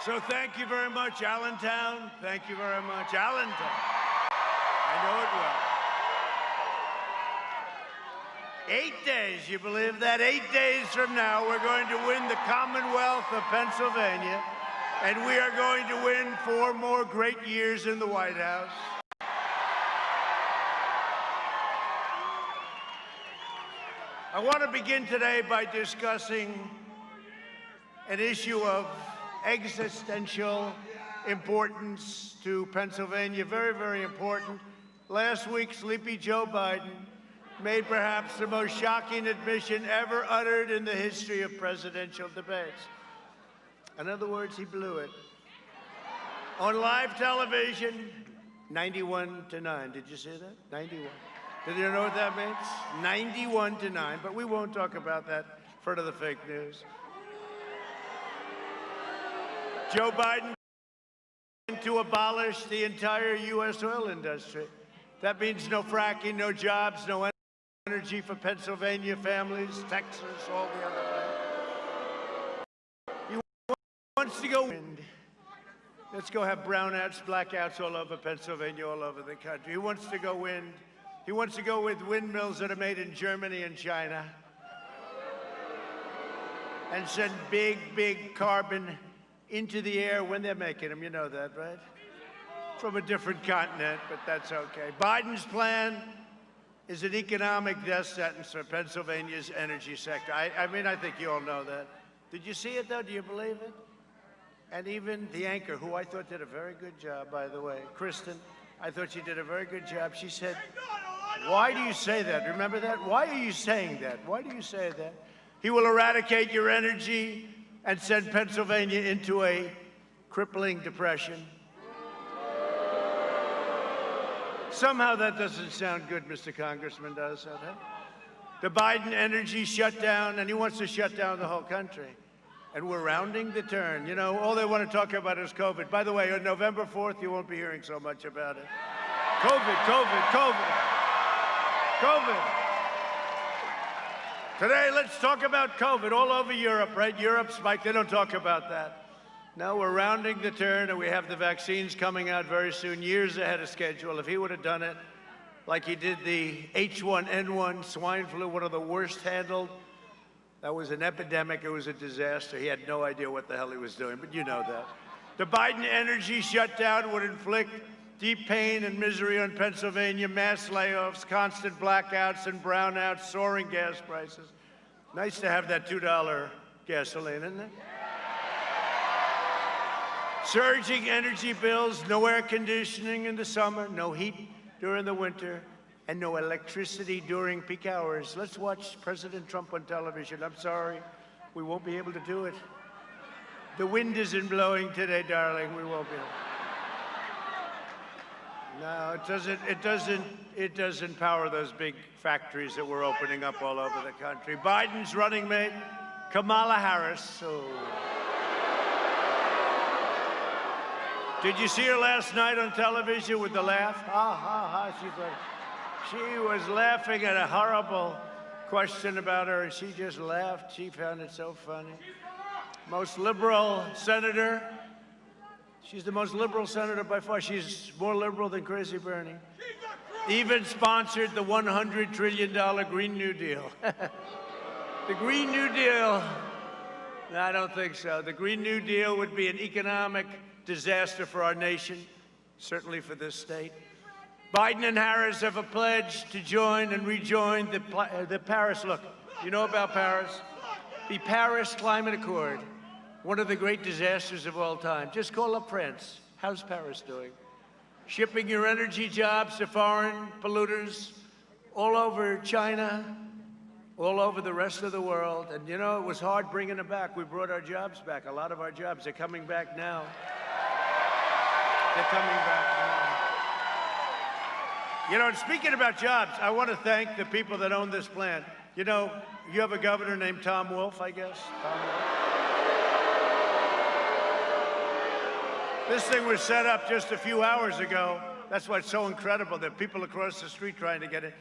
So thank you very much, Allentown. Thank you very much, Allentown. I know it well. 8 days, you believe that? 8 days from now, we're going to win the Commonwealth of Pennsylvania, and we are going to win 4 more great years in the White House. I want to begin today by discussing an issue of existential importance to Pennsylvania, very, very important. Last week, sleepy Joe Biden made perhaps the most shocking admission ever uttered in the history of presidential debates. In other words, he blew it. On live television, 91-9. Did you see that? 91. Did you know what that means? 91-9, but we won't talk about that in front of the fake news. Joe Biden to abolish the entire U.S. oil industry. That means no fracking, no jobs, no energy for Pennsylvania families, Texas, all the other places. He wants to go wind. Let's go have brownouts, blackouts all over Pennsylvania, all over the country. He wants to go wind. He wants to go with windmills that are made in Germany and China and send big, big carbon into the air when they're making them. You know that, right? From a different continent, but that's okay. Biden's plan is an economic death sentence for Pennsylvania's energy sector. I mean, I think you all know that. Did you see it, though? Do you believe it? And even the anchor, who I thought did a very good job, by the way, Kristen, I thought she did a very good job. She said, "Why do you say that?" Remember that? Why are you saying that? Why do you say that? He will eradicate your energy and send Pennsylvania into a crippling depression. Somehow that doesn't sound good, Mr. Congressman, does it? Huh? The Biden energy shutdown, and he wants to shut down the whole country. And we're rounding the turn. You know, all they want to talk about is COVID. By the way, on November 4th, you won't be hearing so much about it. COVID, COVID, COVID, COVID. Today, let's talk about COVID all over Europe, right? Europe spiked. They don't talk about that. Now we're rounding the turn, and we have the vaccines coming out very soon, years ahead of schedule. If he would have done it like he did the H1N1 swine flu, one of the worst handled, that was an epidemic. It was a disaster. He had no idea what the hell he was doing, but you know that. The Biden energy shutdown would inflict deep pain and misery on Pennsylvania, mass layoffs, constant blackouts and brownouts, soaring gas prices. Nice to have that $2 gasoline, isn't it? Surging energy bills, no air conditioning in the summer, no heat during the winter, and no electricity during peak hours. Let's watch President Trump on television. I'm sorry, we won't be able to do it. The wind isn't blowing today, darling. We won't be able. No, it doesn't power those big factories that we're opening up all over the country. Biden's running mate, Kamala Harris. Oh. Did you see her last night on television with the laugh? Ha, ha, ha. She was laughing at a horrible question about her, and she just laughed. She found it so funny. Most liberal senator. She's the most liberal senator by far. She's more liberal than Crazy Bernie. Even sponsored the $100 trillion Green New Deal. The Green New Deal, no, I don't think so. The Green New Deal would be an economic disaster for our nation, certainly for this state. Biden and Harris have a pledge to join and rejoin the Paris, look, you know about Paris? The Paris Climate Accord, one of the great disasters of all time. Just call up France. How's Paris doing? Shipping your energy jobs to foreign polluters all over China, all over the rest of the world. And you know, it was hard bringing them back. We brought our jobs back, a lot of our jobs. They're coming back now. They're coming back now. You know, and speaking about jobs, I want to thank the people that own this plant. You know, you have a governor named Tom Wolf, I guess. Tom Wolf. This thing was set up just a few hours ago. That's why it's so incredible that people across the street trying to get it.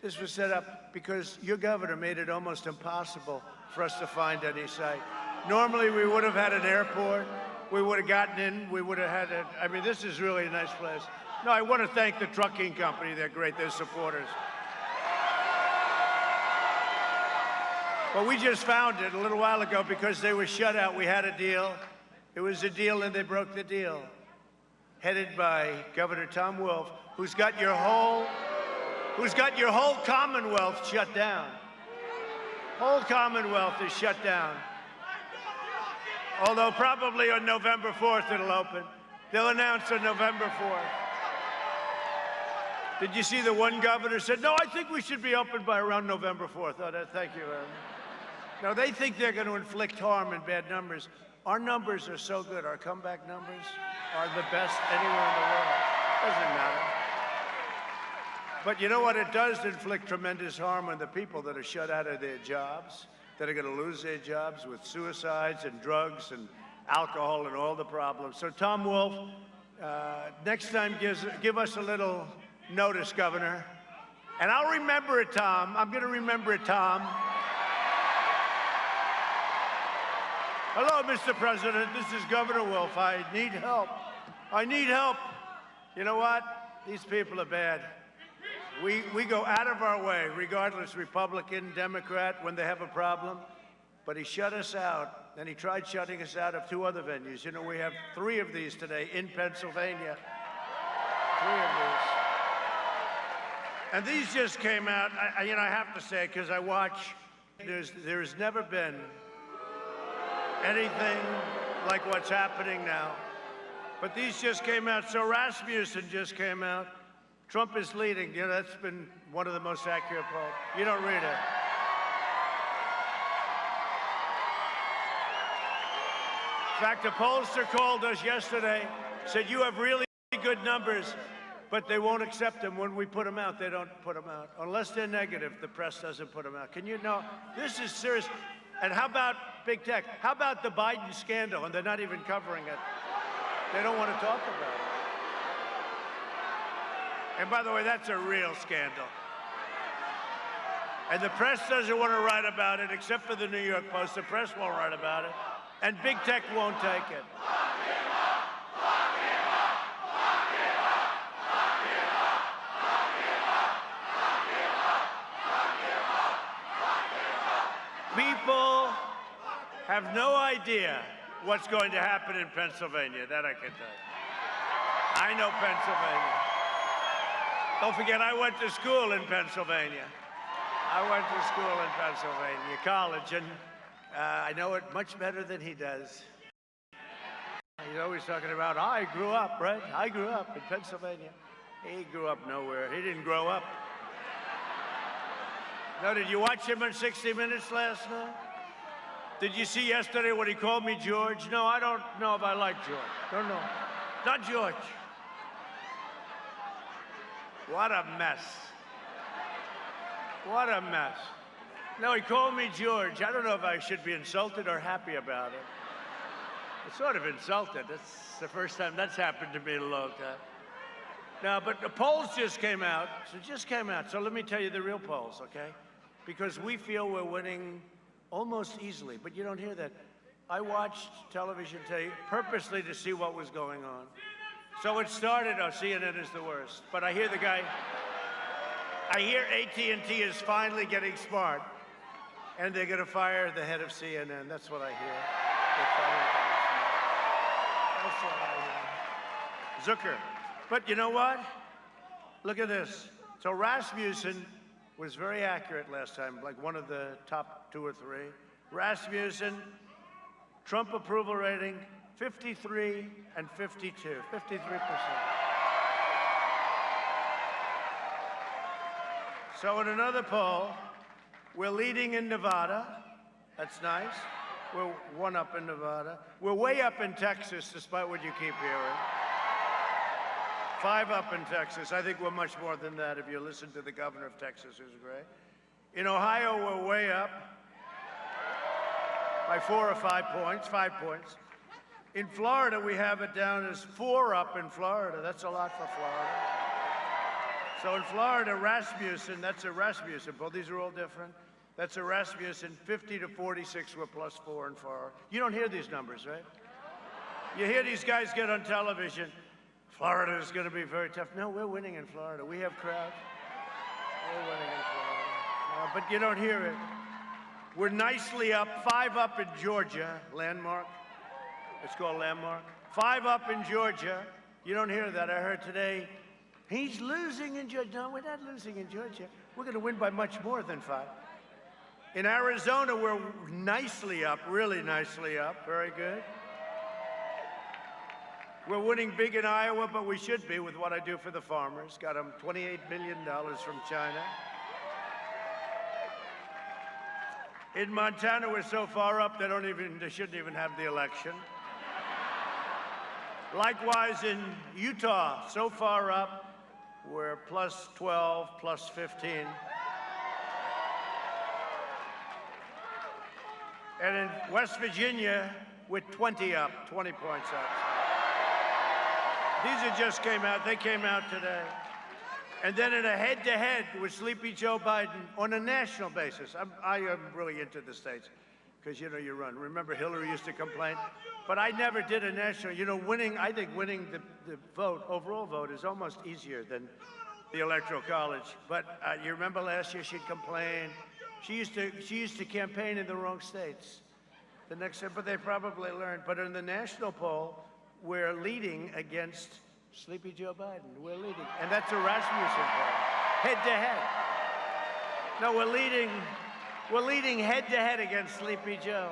This was set up because your governor made it almost impossible for us to find any site. Normally, we would have had an airport. we would have gotten in. We would have had it. I mean, this is really a nice place. No, I want to thank the trucking company. They're great. They're supporters. But we just found it a little while ago because they were shut out. We had a deal. It was a deal, and they broke the deal. Headed by Governor Tom Wolf, who's got your whole Commonwealth shut down. Whole Commonwealth is shut down. Although probably on November 4th it'll open. They'll announce on November 4th. Did you see the one governor said, no, I think we should be open by around November 4th. Oh, thank you. No, they think they're going to inflict harm in bad numbers. Our numbers are so good. Our comeback numbers are the best anywhere in the world. Doesn't matter. But you know what? It does inflict tremendous harm on the people that are shut out of their jobs, that are going to lose their jobs with suicides and drugs and alcohol and all the problems. So Tom Wolf, next time give us a little notice, Governor. And I'll remember it, Tom. I'm going to remember it, Tom. Hello, Mr. President. This is Governor Wolf. I need help. I need help. You know what? These people are bad. We go out of our way, regardless, Republican, Democrat, when they have a problem. But he shut us out, and he tried shutting us out of 2 other venues. You know, we have 3 of these today in Pennsylvania. 3 of these. And these just came out. I have to say, because I watch, there's never been anything like what's happening now. But these just came out. So Rasmussen just came out. Trump is leading. You know, that's been one of the most accurate polls. You don't read it. In fact, a pollster called us yesterday, said, you have really good numbers, but they won't accept them when we put them out. They don't put them out. Unless they're negative, the press doesn't put them out. Can you know? This is serious. And how about big tech? How about the Biden scandal? And they're not even covering it. They don't want to talk about it. And by the way, that's a real scandal. And the press doesn't want to write about it, except for the New York Post. The press won't write about it. And big tech won't take it. People have no idea what's going to happen in Pennsylvania. That I can tell you. I know Pennsylvania. Don't forget, I went to school in Pennsylvania. I went to school in Pennsylvania, college, and I know it much better than he does. He's always talking about, I grew up, right? I grew up in Pennsylvania. He grew up nowhere. He didn't grow up. No, did you watch him on 60 Minutes last night? Did you see yesterday when he called me George? No, I don't know if I like George. Don't know. Not George. What a mess. What a mess. No, he called me George. I don't know if I should be insulted or happy about it. I'm sort of insulted. That's the first time that's happened to me in a long time. No, but the polls just came out. So let me tell you the real polls, okay? Because we feel we're winning almost easily, but you don't hear that. I watched television today purposely to see what was going on. So it started, CNN is the worst, but I hear I hear AT&T is finally getting smart, and they're going to fire the head of CNN. That's what I hear. That's what I hear. Zucker. But you know what? Look at this. So Rasmussen was very accurate last time, like one of the top 2 or 3. Rasmussen, Trump approval rating, 53 and 52, 53%. So in another poll, we're leading in Nevada. That's nice. We're 1 up in Nevada. We're way up in Texas, despite what you keep hearing. 5 up in Texas. I think we're much more than that if you listen to the governor of Texas, who's great. In Ohio, we're way up by 4 or 5 points, 5 points. In Florida, we have it down as 4 up in Florida. That's a lot for Florida. So in Florida, Rasmussen, that's a Rasmussen poll. These are all different. That's a Rasmussen, 50 to 46, we're +4 in Florida. You don't hear these numbers, right? You hear these guys get on television. Florida is going to be very tough. No, we're winning in Florida. We have crowds. We're winning in Florida. But you don't hear it. We're nicely up, 5 up in Georgia, landmark. It's called landmark. 5 up in Georgia. You don't hear that. I heard today, he's losing in Georgia. No, we're not losing in Georgia. We're going to win by much more than 5. In Arizona, we're nicely up, really nicely up. Very good. We're winning big in Iowa, but we should be with what I do for the farmers. Got them $28 billion from China. In Montana, we're so far up, they shouldn't even have the election. Likewise, in Utah, so far up, we're plus 12, plus 15. And in West Virginia, we're 20 up, 20 points up. These just came out. They came out today. And then in a head-to-head with Sleepy Joe Biden on a national basis. I am really into the states because, you know, you run. Remember Hillary used to complain? But I never did a national. You know, I think winning the vote, overall vote, is almost easier than the Electoral College. But you remember last year she'd complain. She used to campaign in the wrong states. The next, but they probably learned. But in the national poll, we're leading against Sleepy Joe Biden. We're leading. And that's a Rasmussen poll, head-to-head. No, we're leading head-to-head against Sleepy Joe.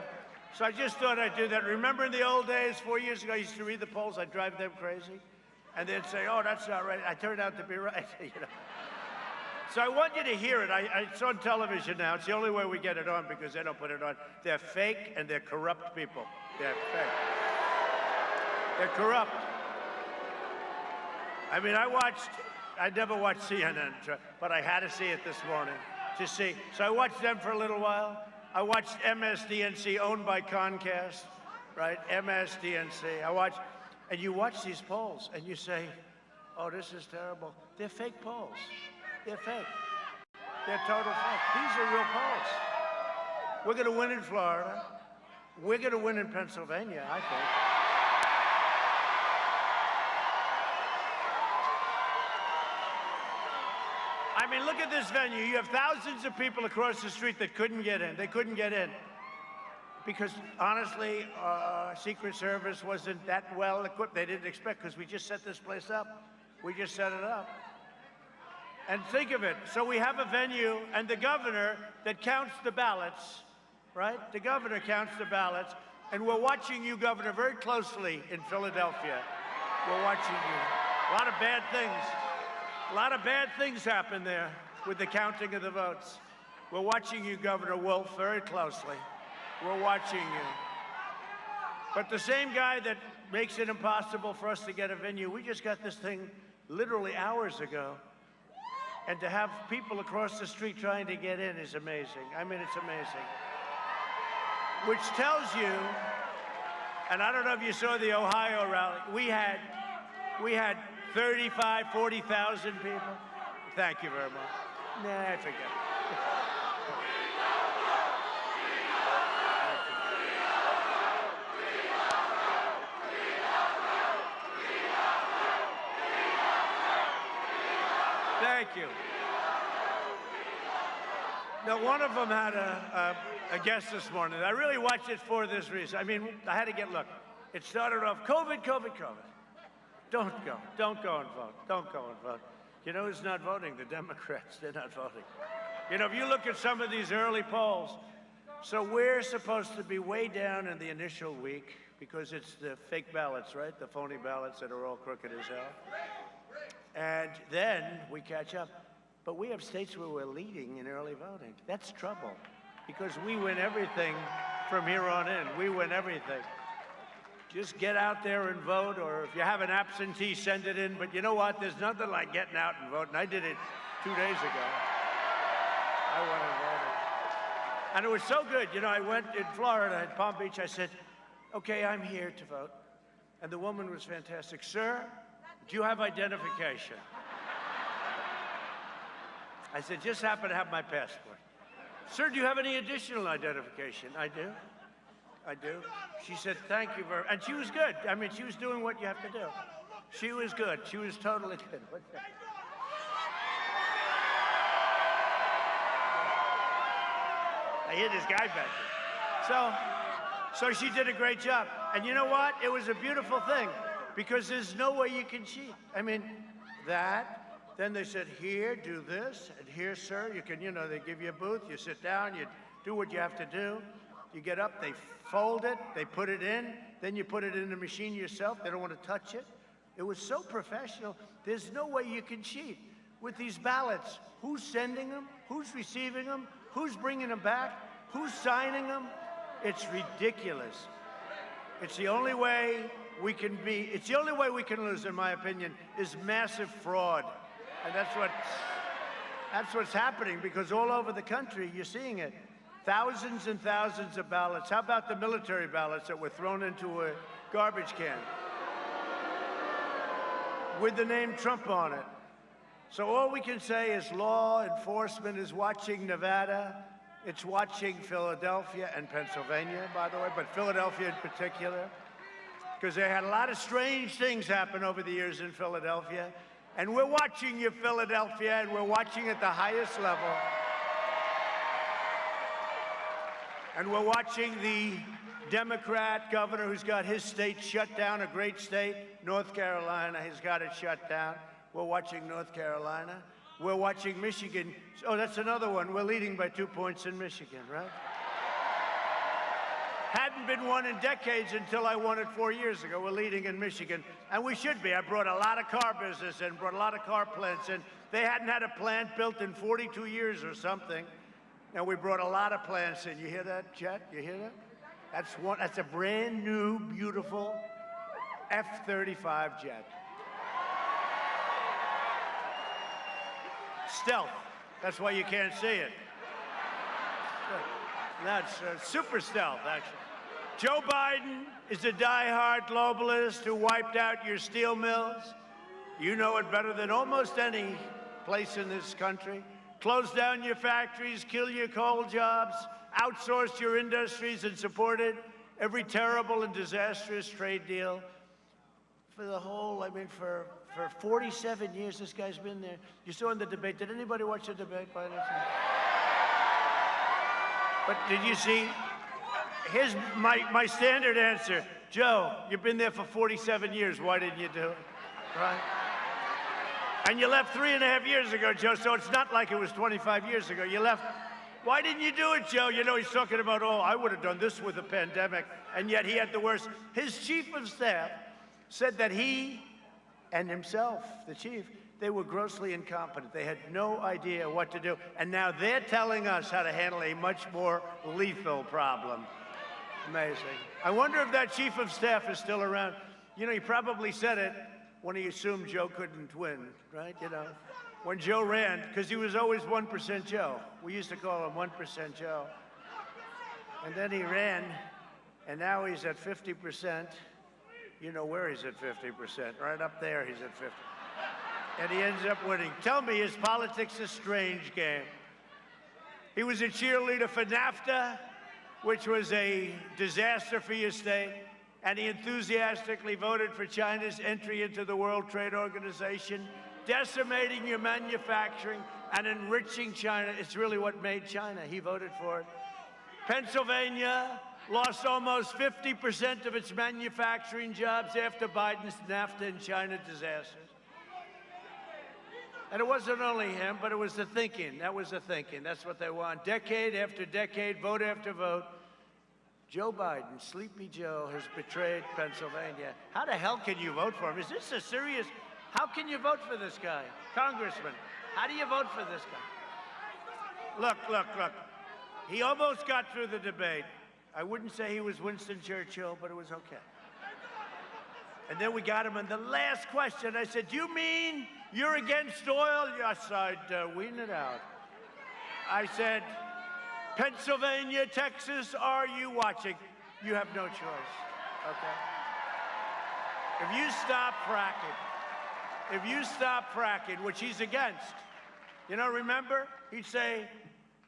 So I just thought I'd do that. Remember in the old days, 4 years ago, I used to read the polls. I'd drive them crazy. And they'd say, oh, that's not right. I turned out to be right. You know. So I want you to hear it. It's on television now. It's the only way we get it on because they don't put it on. They're fake and they're corrupt people. They're fake. They're corrupt. I mean, I never watched CNN, but I had to see it this morning to see. So I watched them for a little while. I watched MSDNC, owned by Comcast, right? MSDNC. And you watch these polls and you say, oh, this is terrible. They're fake polls. They're fake. They're total fake. These are real polls. We're going to win in Florida. We're going to win in Pennsylvania, I think. I mean, look at this venue. You have thousands of people across the street that couldn't get in. They couldn't get in because, honestly, Secret Service wasn't that well equipped. They didn't expect because we just set this place up. We just set it up. And think of it. So we have a venue and the governor that counts the ballots, right? The governor counts the ballots. And we're watching you, Governor, very closely in Philadelphia. We're watching you. A lot of bad things. A lot of bad things happen there with the counting of the votes. We're watching you, Governor Wolf, very closely. We're watching you. But the same guy that makes it impossible for us to get a venue, we just got this thing literally hours ago. And to have people across the street trying to get in is amazing. I mean, it's amazing. Which tells you, and I don't know if you saw the Ohio rally, we had 35, 40,000 people. Thank you very much. Nah, I forget. Thank you. Now, one of them had a guest this morning. I really watched it for this reason. I mean, I had to get, look, it started off, COVID. Don't go and vote. Don't go and vote. You know who's not voting? The Democrats, they're not voting. You know, if you look at some of these early polls, so we're supposed to be way down in the initial week because it's the fake ballots, right? The phony ballots that are all crooked as hell. And then we catch up. But we have states where we're leading in early voting. That's trouble because we win everything from here on in. We win everything. Just get out there and vote, or if you have an absentee, send it in. But you know what? There's nothing like getting out and voting. I did it 2 days ago. I went and voted. And it was so good. You know, I went in Florida, in Palm Beach. I said, okay, I'm here to vote. And the woman was fantastic. Sir, do you have identification? I said, just happen to have my passport. Sir, do you have any additional identification? I do. I do. She said, thank you very much. And she was good. I mean, she was doing what you have to do. She was good. She was totally good. What's that? I hear this guy back there. So she did a great job. And you know what? It was a beautiful thing because there's no way you can cheat. I mean, that, then they said, here, do this, and here, sir, you can, they give you a booth, you sit down, you do what you have to do. You get up, they fold it, they put it in, then you put it in the machine yourself. They don't want to touch it. It was so professional. There's no way you can cheat with these ballots. Who's sending them? Who's receiving them? Who's bringing them back? Who's signing them? It's ridiculous. It's the only way we can lose, in my opinion, is massive fraud. And that's what's happening, because all over the country, you're seeing it. Thousands and thousands of ballots. How about the military ballots that were thrown into a garbage can with the name Trump on it? So all we can say is law enforcement is watching Nevada. It's watching Philadelphia and Pennsylvania, by the way, but Philadelphia in particular, because they had a lot of strange things happen over the years in Philadelphia. And we're watching you, Philadelphia, and we're watching at the highest level. And we're watching the Democrat governor who's got his state shut down, a great state, North Carolina, he's got it shut down. We're watching North Carolina. We're watching Michigan. Oh, that's another one. We're leading by 2 points in Michigan, right? Hadn't been won in decades until I won it 4 years ago. We're leading in Michigan, and we should be. I brought a lot of car business in, brought a lot of car plants in. They hadn't had a plant built in 42 years or something. And we brought a lot of plants in. You hear that, Chet? You hear that? That's a brand new, beautiful F-35 jet. Stealth. That's why you can't see it. That's super stealth, actually. Joe Biden is a diehard globalist who wiped out your steel mills. You know it better than almost any place in this country. Closed down your factories, kill your coal jobs, outsourced your industries, and supported every terrible and disastrous trade deal. For the whole, for 47 years, this guy's been there. You saw in the debate. Did anybody watch the debate by any chance? But did you see? Here's my standard answer. Joe, you've been there for 47 years. Why didn't you do it? Right? And you left 3.5 years ago, Joe, so it's not like it was 25 years ago. You left. Why didn't you do it, Joe? He's talking about, I would have done this with the pandemic, and yet he had the worst. His chief of staff said that he and himself, the chief, they were grossly incompetent. They had no idea what to do. And now they're telling us how to handle a much more lethal problem. Amazing. I wonder if that chief of staff is still around. He probably said it when he assumed Joe couldn't win, right? When Joe ran, because he was always 1% Joe. We used to call him 1% Joe. And then he ran, and now he's at 50%. You know where he's at 50%. Right up there, he's at 50. And he ends up winning. Tell me, is politics a strange game? He was a cheerleader for NAFTA, which was a disaster for your state, and he enthusiastically voted for China's entry into the World Trade Organization, decimating your manufacturing and enriching China. It's really what made China. He voted for it. Pennsylvania lost almost 50% of its manufacturing jobs after Biden's NAFTA and China disasters. And it wasn't only him, but it was the thinking. That was the thinking. That's what they want. Decade after decade, vote after vote. Joe Biden, Sleepy Joe, has betrayed Pennsylvania. How the hell can you vote for him? Is this a serious... How can you vote for this guy? Congressman, how do you vote for this guy? Look. He almost got through the debate. I wouldn't say he was Winston Churchill, but it was okay. And then we got him on the last question. I said, you mean you're against oil? Yes, I'd wean it out. I said, Pennsylvania, Texas, are you watching? You have no choice, okay? If you stop fracking, which he's against, remember? He'd say,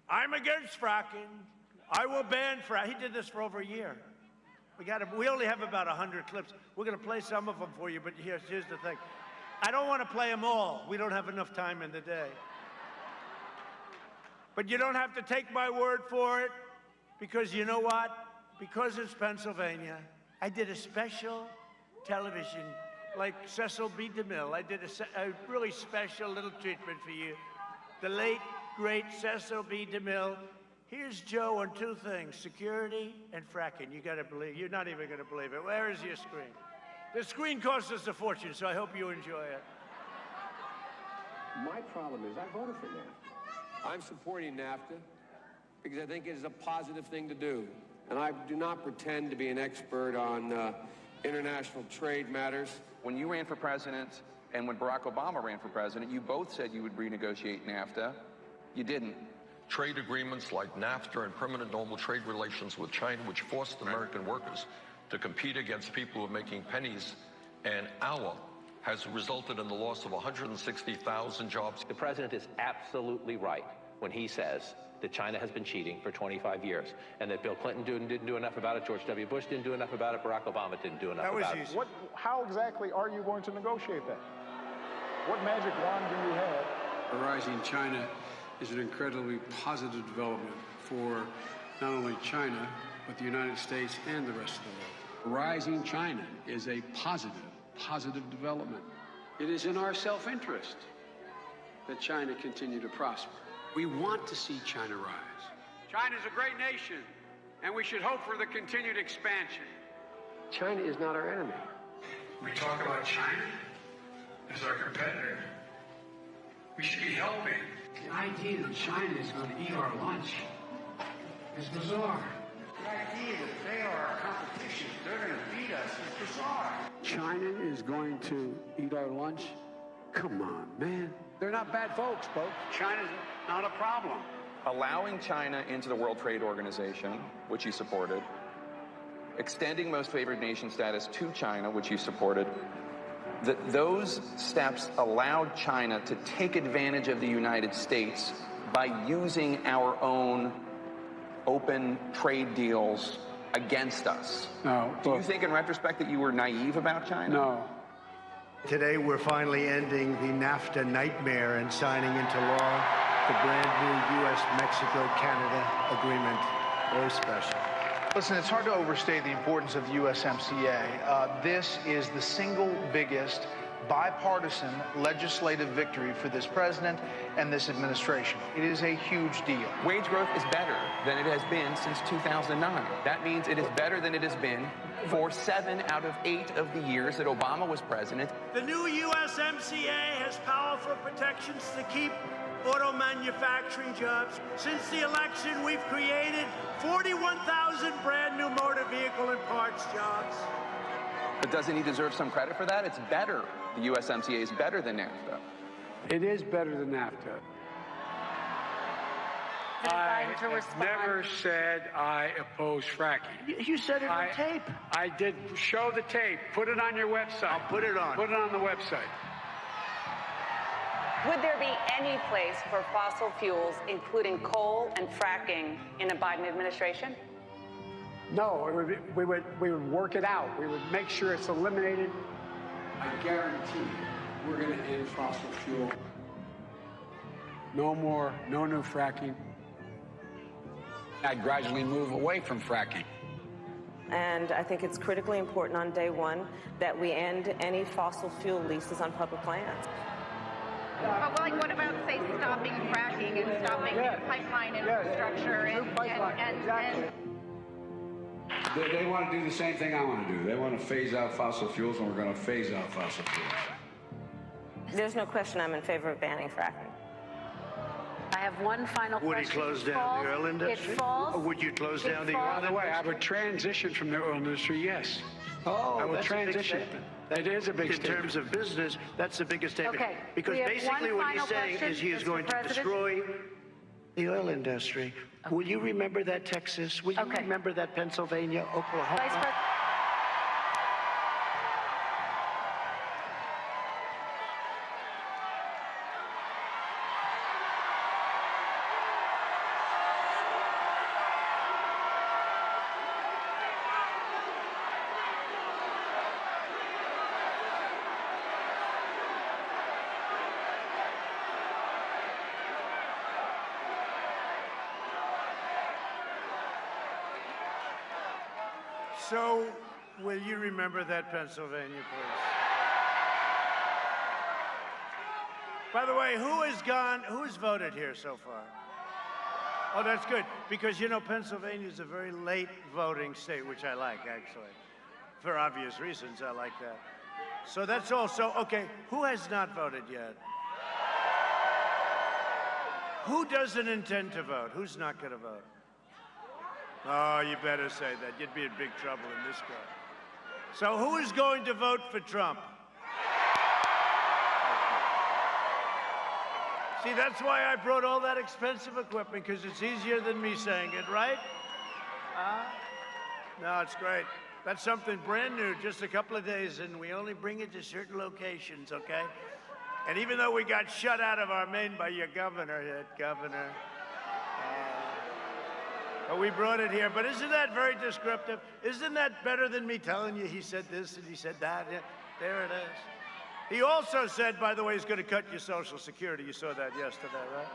I'm against fracking. I will ban fracking. He did this for over a year. We only have about 100 clips. We're going to play some of them for you, but here's the thing. I don't want to play them all. We don't have enough time in the day. But you don't have to take my word for it, because you know what? Because it's Pennsylvania, I did a special television, like Cecil B. DeMille. I did a really special little treatment for you. The late, great Cecil B. DeMille. Here's Joe on two things, security and fracking. You gotta believe, you're not even gonna believe it. Where is your screen? The screen costs us a fortune, so I hope you enjoy it. My problem is I voted for NAFTA. I'm supporting NAFTA because I think it is a positive thing to do. And I do not pretend to be an expert on international trade matters. When you ran for president and when Barack Obama ran for president, you both said you would renegotiate NAFTA. You didn't. Trade agreements like NAFTA and permanent normal trade relations with China, which forced American workers to compete against people who are making pennies an hour, has resulted in the loss of 160,000 jobs. The president is absolutely right when he says that China has been cheating for 25 years, and that Bill Clinton didn't do enough about it, George W. Bush didn't do enough about it, Barack Obama didn't do enough about it. How exactly are you going to negotiate that? What magic wand do you have? A rising China is an incredibly positive development for not only China, but the United States and the rest of the world. Rising China is a positive development. It is in our self-interest that China continue to prosper. We want to see China rise. China is a great nation, and we should hope for the continued expansion. China is not our enemy. We talk about China as our competitor. We should be helping. The idea that China is going to eat our lunch is bizarre. The idea that they are our competition, they're going to beat us, is bizarre. China is going to eat our lunch? Come on, man. They're not bad folks, China's not a problem. Allowing China into the World Trade Organization, which you supported, extending most favored nation status to China, which you supported, those steps allowed China to take advantage of the United States by using our own open trade deals against us. No. Do you think in retrospect that you were naive about China? No. Today, we're finally ending the NAFTA nightmare and signing into law the brand new U.S.-Mexico-Canada agreement. Very special. Listen, it's hard to overstate the importance of the USMCA. This is the single biggest bipartisan legislative victory for this president and this administration. It is a huge deal. Wage growth is better than it has been since 2009. That means it is better than it has been for 7 out of 8 of the years that Obama was president. The new USMCA has powerful protections to keep auto manufacturing jobs. Since the election, we've created 41,000 brand new motor vehicle and parts jobs. But doesn't he deserve some credit for that? It's better. The USMCA is better than NAFTA. It is better than NAFTA. I never said I oppose fracking. You said it on tape. I did. Show the tape. Put it on your website. I'll put it on. Put it on the website. Would there be any place for fossil fuels, including coal and fracking, in a Biden administration? No, we would work it out. We would make sure it's eliminated. I guarantee you, we're going to end fossil fuel. No more, no new fracking. I'd gradually move away from fracking. And I think it's critically important on day one that we end any fossil fuel leases on public lands. But like, what about, say, stopping fracking and stopping pipeline infrastructure and They want to do the same thing I want to do. They want to phase out fossil fuels, and we're going to phase out fossil fuels. There's no question I'm in favor of banning fracking. I have one final question. Would he close down the oil industry? Or would you close down the oil industry? By the way, I would transition from the oil industry, yes. Oh, I would that's transition. A big statement. That is a big statement. In terms of business, that's the biggest statement. Okay. Because basically what he's saying is he is going to destroy the oil industry. Okay. Will you remember that, Texas? Will you remember that, Pennsylvania, Oklahoma? So, will you remember that, Pennsylvania, please? By the way, who's voted here so far? Oh, that's good, because, you know, Pennsylvania is a very late voting state, which I like, actually. For obvious reasons, I like that. So that's also, okay, who has not voted yet? Who doesn't intend to vote? Who's not going to vote? Oh, you better say that. You'd be in big trouble in this court. So who is going to vote for Trump? See, that's why I brought all that expensive equipment, because it's easier than me saying it, right? No, it's great. That's something brand new, just a couple of days, and we only bring it to certain locations, okay? And even though we got shut out of our Maine by your governor, but we brought it here. But isn't that very descriptive? Isn't that better than me telling you he said this and he said that? Yeah, there it is. He also said, by the way, he's going to cut your Social Security. You saw that yesterday, right?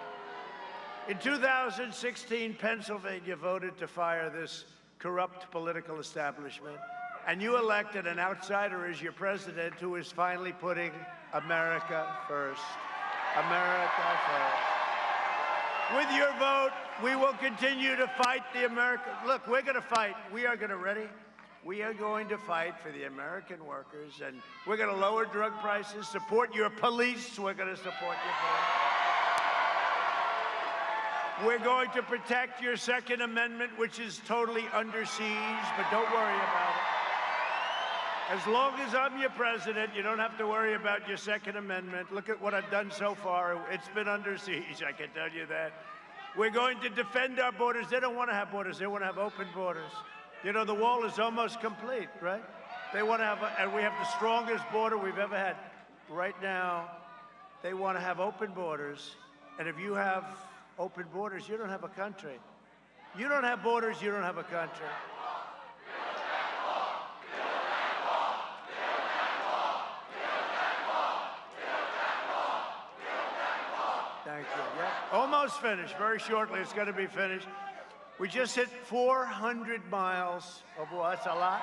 In 2016, Pennsylvania voted to fire this corrupt political establishment, and you elected an outsider as your president who is finally putting America first. America first. With your vote, we will continue to fight the American. Look, we're going to fight. We are going to, ready? We are going to fight for the American workers, and we're going to lower drug prices, support your police. We're going to support your police. We're going to protect your Second Amendment, which is totally under siege, but don't worry about it. As long as I'm your president, you don't have to worry about your Second Amendment. Look at what I've done so far. It's been under siege, I can tell you that. We're going to defend our borders. They don't want to have borders. They want to have open borders. You know, the wall is almost complete, right? They want to have, and we have the strongest border we've ever had. Right now, they want to have open borders. And if you have open borders, you don't have a country. You don't have borders, you don't have a country. Thank you. Yeah. Almost finished. Very shortly, it's going to be finished. We just hit 400 miles of wall. That's a lot.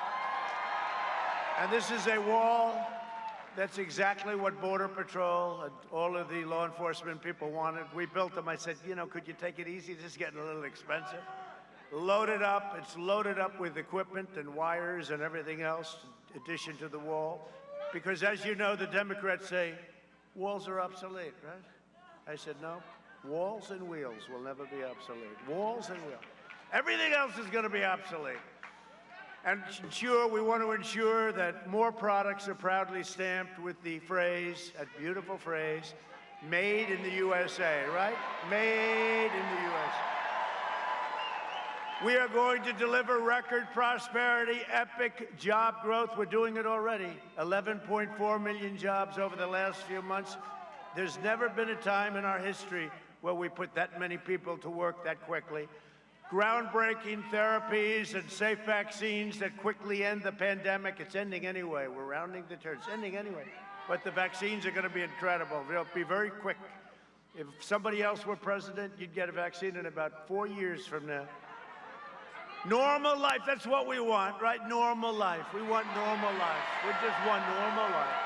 And this is a wall that's exactly what Border Patrol and all of the law enforcement people wanted. We built them. I said, you know, could you take it easy? This is getting a little expensive. Loaded up. It's loaded up with equipment and wires and everything else, in addition to the wall. Because as you know, the Democrats say, walls are obsolete, right? I said, no, walls and wheels will never be obsolete. Walls and wheels. Everything else is going to be obsolete. And sure, we want to ensure that more products are proudly stamped with the phrase, that beautiful phrase, made in the USA, right? Made in the USA. We are going to deliver record prosperity, epic job growth. We're doing it already. 11.4 million jobs over the last few months. There's never been a time in our history where we put that many people to work that quickly. Groundbreaking therapies and safe vaccines that quickly end the pandemic. It's ending anyway. We're rounding the turn. It's ending anyway. But the vaccines are going to be incredible. They'll be very quick. If somebody else were president, you'd get a vaccine in about 4 years from now. Normal life, that's what we want, right? Normal life. We want normal life. We just want normal life.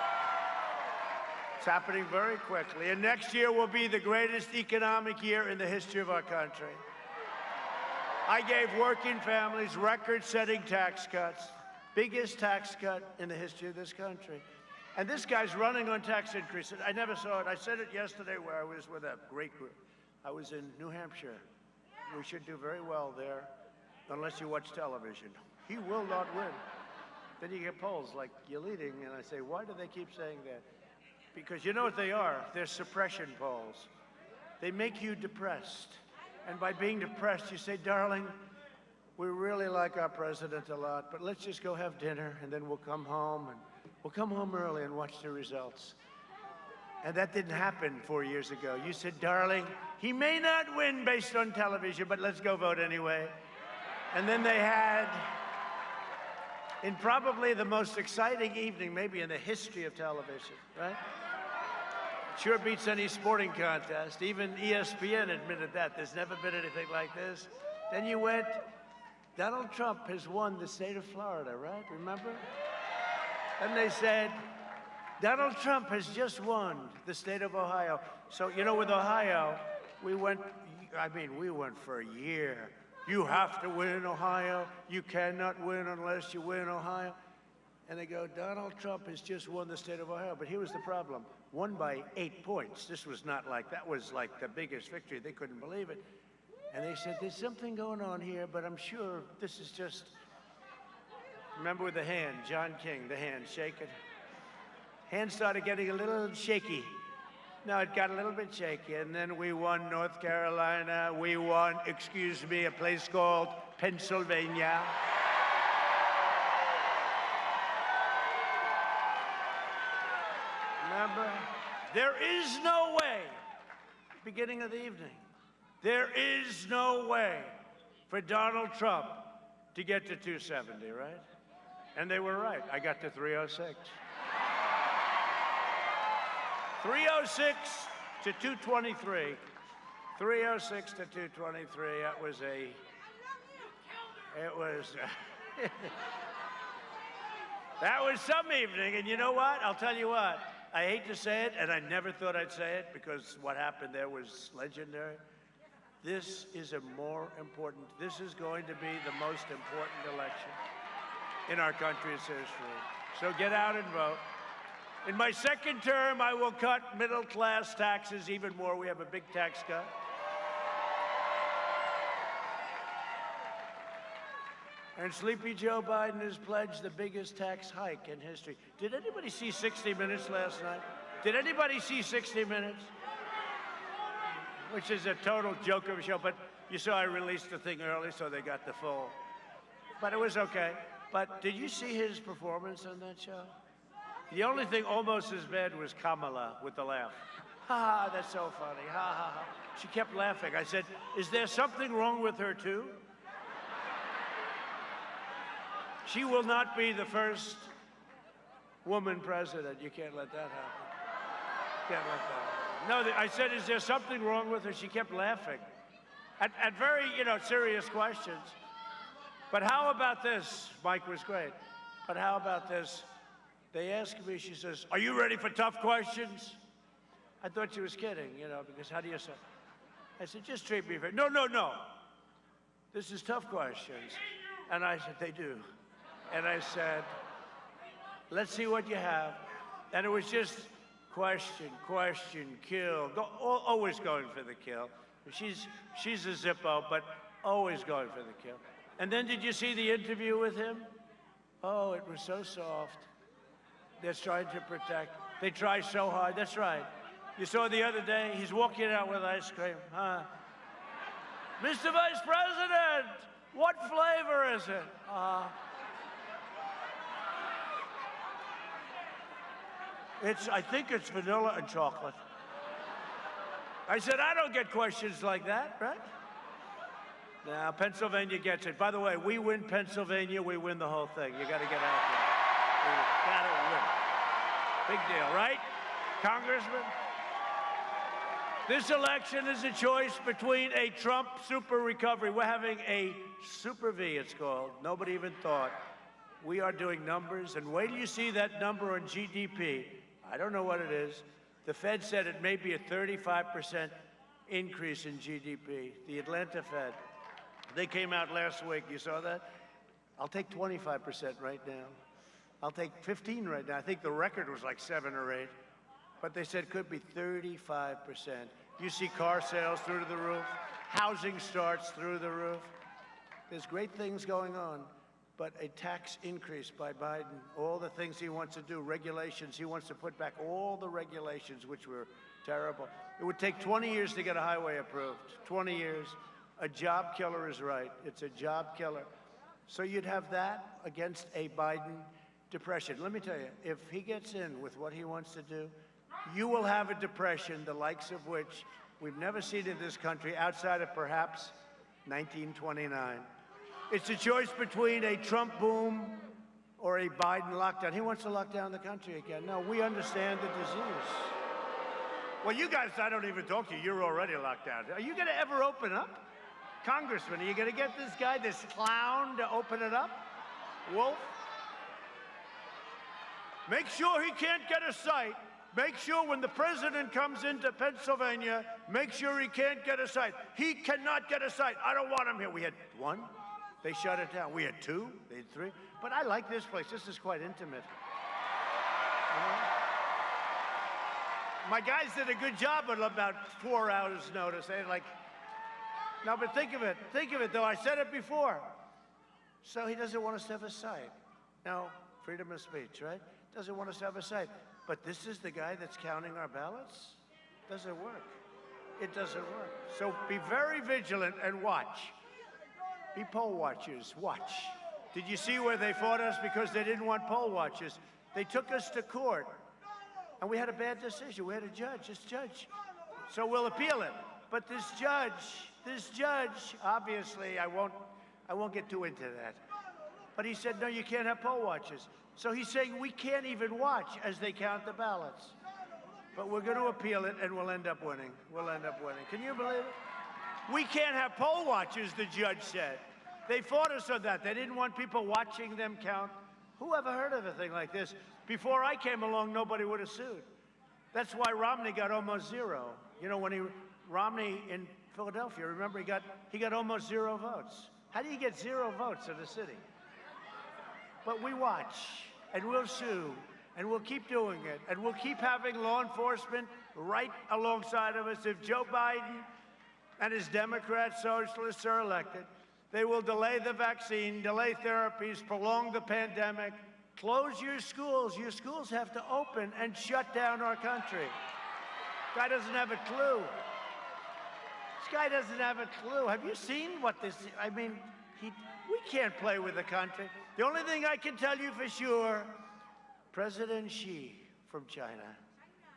It's happening very quickly. And next year will be the greatest economic year in the history of our country. I gave working families record-setting tax cuts, biggest tax cut in the history of this country. And this guy's running on tax increases. I never saw it. I said it yesterday where I was with a great group. I was in New Hampshire. We should do very well there, unless you watch television. He will not win. Then you get polls like, you're leading, and I say, why do they keep saying that? Because you know what they are? They're suppression polls. They make you depressed. And by being depressed, you say, darling, we really like our president a lot, but let's just go have dinner, and then we'll come home, and we'll come home early and watch the results. And that didn't happen 4 years ago. You said, darling, he may not win based on television, but let's go vote anyway. And then they had, in probably the most exciting evening maybe in the history of television, right? Sure beats any sporting contest. Even ESPN admitted that. There's never been anything like this. Then you went Donald Trump has won the state of Florida, right? Remember? And they said, Donald Trump has just won the state of Ohio. So, you know, with Ohio, we went for a year. You have to win Ohio. You cannot win unless you win Ohio. And they go, Donald Trump has just won the state of Ohio. But here was the problem. Won by 8 points. This was not like, that was like the biggest victory. They couldn't believe it. And they said, there's something going on here, but I'm sure this is just, remember with the hand, John King, the hand, shake it. Hand started getting a little shaky. No, it got a little bit shaky, and then we won North Carolina. We won, excuse me, a place called Pennsylvania. Remember? There is no way, beginning of the evening, there is no way for Donald Trump to get to 270, right? And they were right. I got to 306. 306 to 223. 306 to 223. That was that was some evening. And you know what? I'll tell you what. I hate to say it, and I never thought I'd say it because what happened there was legendary. This is this is going to be the most important election in our country's history. So get out and vote. In my second term, I will cut middle-class taxes even more. We have a big tax cut. And Sleepy Joe Biden has pledged the biggest tax hike in history. Did anybody see 60 Minutes last night? Did anybody see 60 Minutes? Which is a total joke of a show, but you saw I released the thing early, so they got the full. But it was okay. But did you see his performance on that show? The only thing almost as bad was Kamala with the laugh. Ha ha, that's so funny. Ha ha ha. She kept laughing. I said, is there something wrong with her too? She will not be the first woman president. You can't let that happen. Can't let that happen. No, I said, is there something wrong with her? She kept laughing at very, serious questions. But how about this? Mike was great. But how about this? They asked me, she says, are you ready for tough questions? I thought she was kidding, because how do you say? I said, just treat me fair. No, no, no. This is tough questions. And I said, they do. And I said, let's see what you have. And it was just question, kill. Always going for the kill. She's a Zippo, but always going for the kill. And then did you see the interview with him? Oh, it was so soft. They're trying to protect. They try so hard. That's right. You saw the other day, he's walking out with ice cream. Huh? Mr. Vice President, what flavor is it? I think it's vanilla and chocolate. I said, I don't get questions like that, right? Now, Pennsylvania gets it. By the way, we win Pennsylvania, we win the whole thing. You got to get out there. You got to win. Big deal, right, Congressman? This election is a choice between a Trump super recovery. We're having a super V, it's called. Nobody even thought. We are doing numbers, and wait till you see that number on GDP. I don't know what it is. The Fed said it may be a 35% increase in GDP. The Atlanta Fed. They came out last week. You saw that? I'll take 25% right now. I'll take 15 right now. I think the record was like 7 or 8. But they said it could be 35%. You see car sales through to the roof. Housing starts through the roof. There's great things going on. But a tax increase by Biden, all the things he wants to do, regulations, he wants to put back all the regulations, which were terrible. It would take 20 years to get a highway approved, 20 years. A job killer is right. It's a job killer. So you'd have that against a Biden depression. Let me tell you, if he gets in with what he wants to do, you will have a depression, the likes of which we've never seen in this country outside of perhaps 1929. It's a choice between a Trump boom or a Biden lockdown. He wants to lock down the country again. No, we understand the disease. Well, you guys, I don't even talk to you. You're already locked down. Are you going to ever open up? Congressman, are you going to get this guy, this clown, to open it up? Wolf? Make sure he can't get a site. Make sure when the president comes into Pennsylvania, make sure he can't get a site. He cannot get a site. I don't want him here. We had one. They shut it down. We had two. They had three. But I like this place. This is quite intimate. You know? My guys did a good job at about 4 hours notice. They like, no, but think of it. Think of it, though. I said it before. So he doesn't want us to have a site. No, freedom of speech, right? Doesn't want us to have a site. But this is the guy that's counting our ballots? Doesn't work. It doesn't work. So be very vigilant and watch. Be poll watchers. Watch. Did you see where they fought us because they didn't want poll watchers? They took us to court, and we had a bad decision. We had a judge, this judge. So we'll appeal it. But this judge, obviously, I won't get too into that. But he said, no, you can't have poll watchers. So he's saying we can't even watch as they count the ballots. But we're going to appeal it, and we'll end up winning. We'll end up winning. Can you believe it? We can't have poll watchers, the judge said. They fought us on that. They didn't want people watching them count. Who ever heard of a thing like this? Before I came along, nobody would have sued. That's why Romney got almost zero. You know, when Romney in Philadelphia, remember, he got almost 0 votes. How do you get 0 votes in a city? But we watch, and we'll sue, and we'll keep doing it, and we'll keep having law enforcement right alongside of us. If Joe Biden and his Democrat socialists are elected, they will delay the vaccine, delay therapies, prolong the pandemic, close your schools. Your schools have to open and shut down our country. Guy doesn't have a clue. This guy doesn't have a clue. Have you seen what this, I mean, we can't play with the country. The only thing I can tell you for sure, President Xi from China,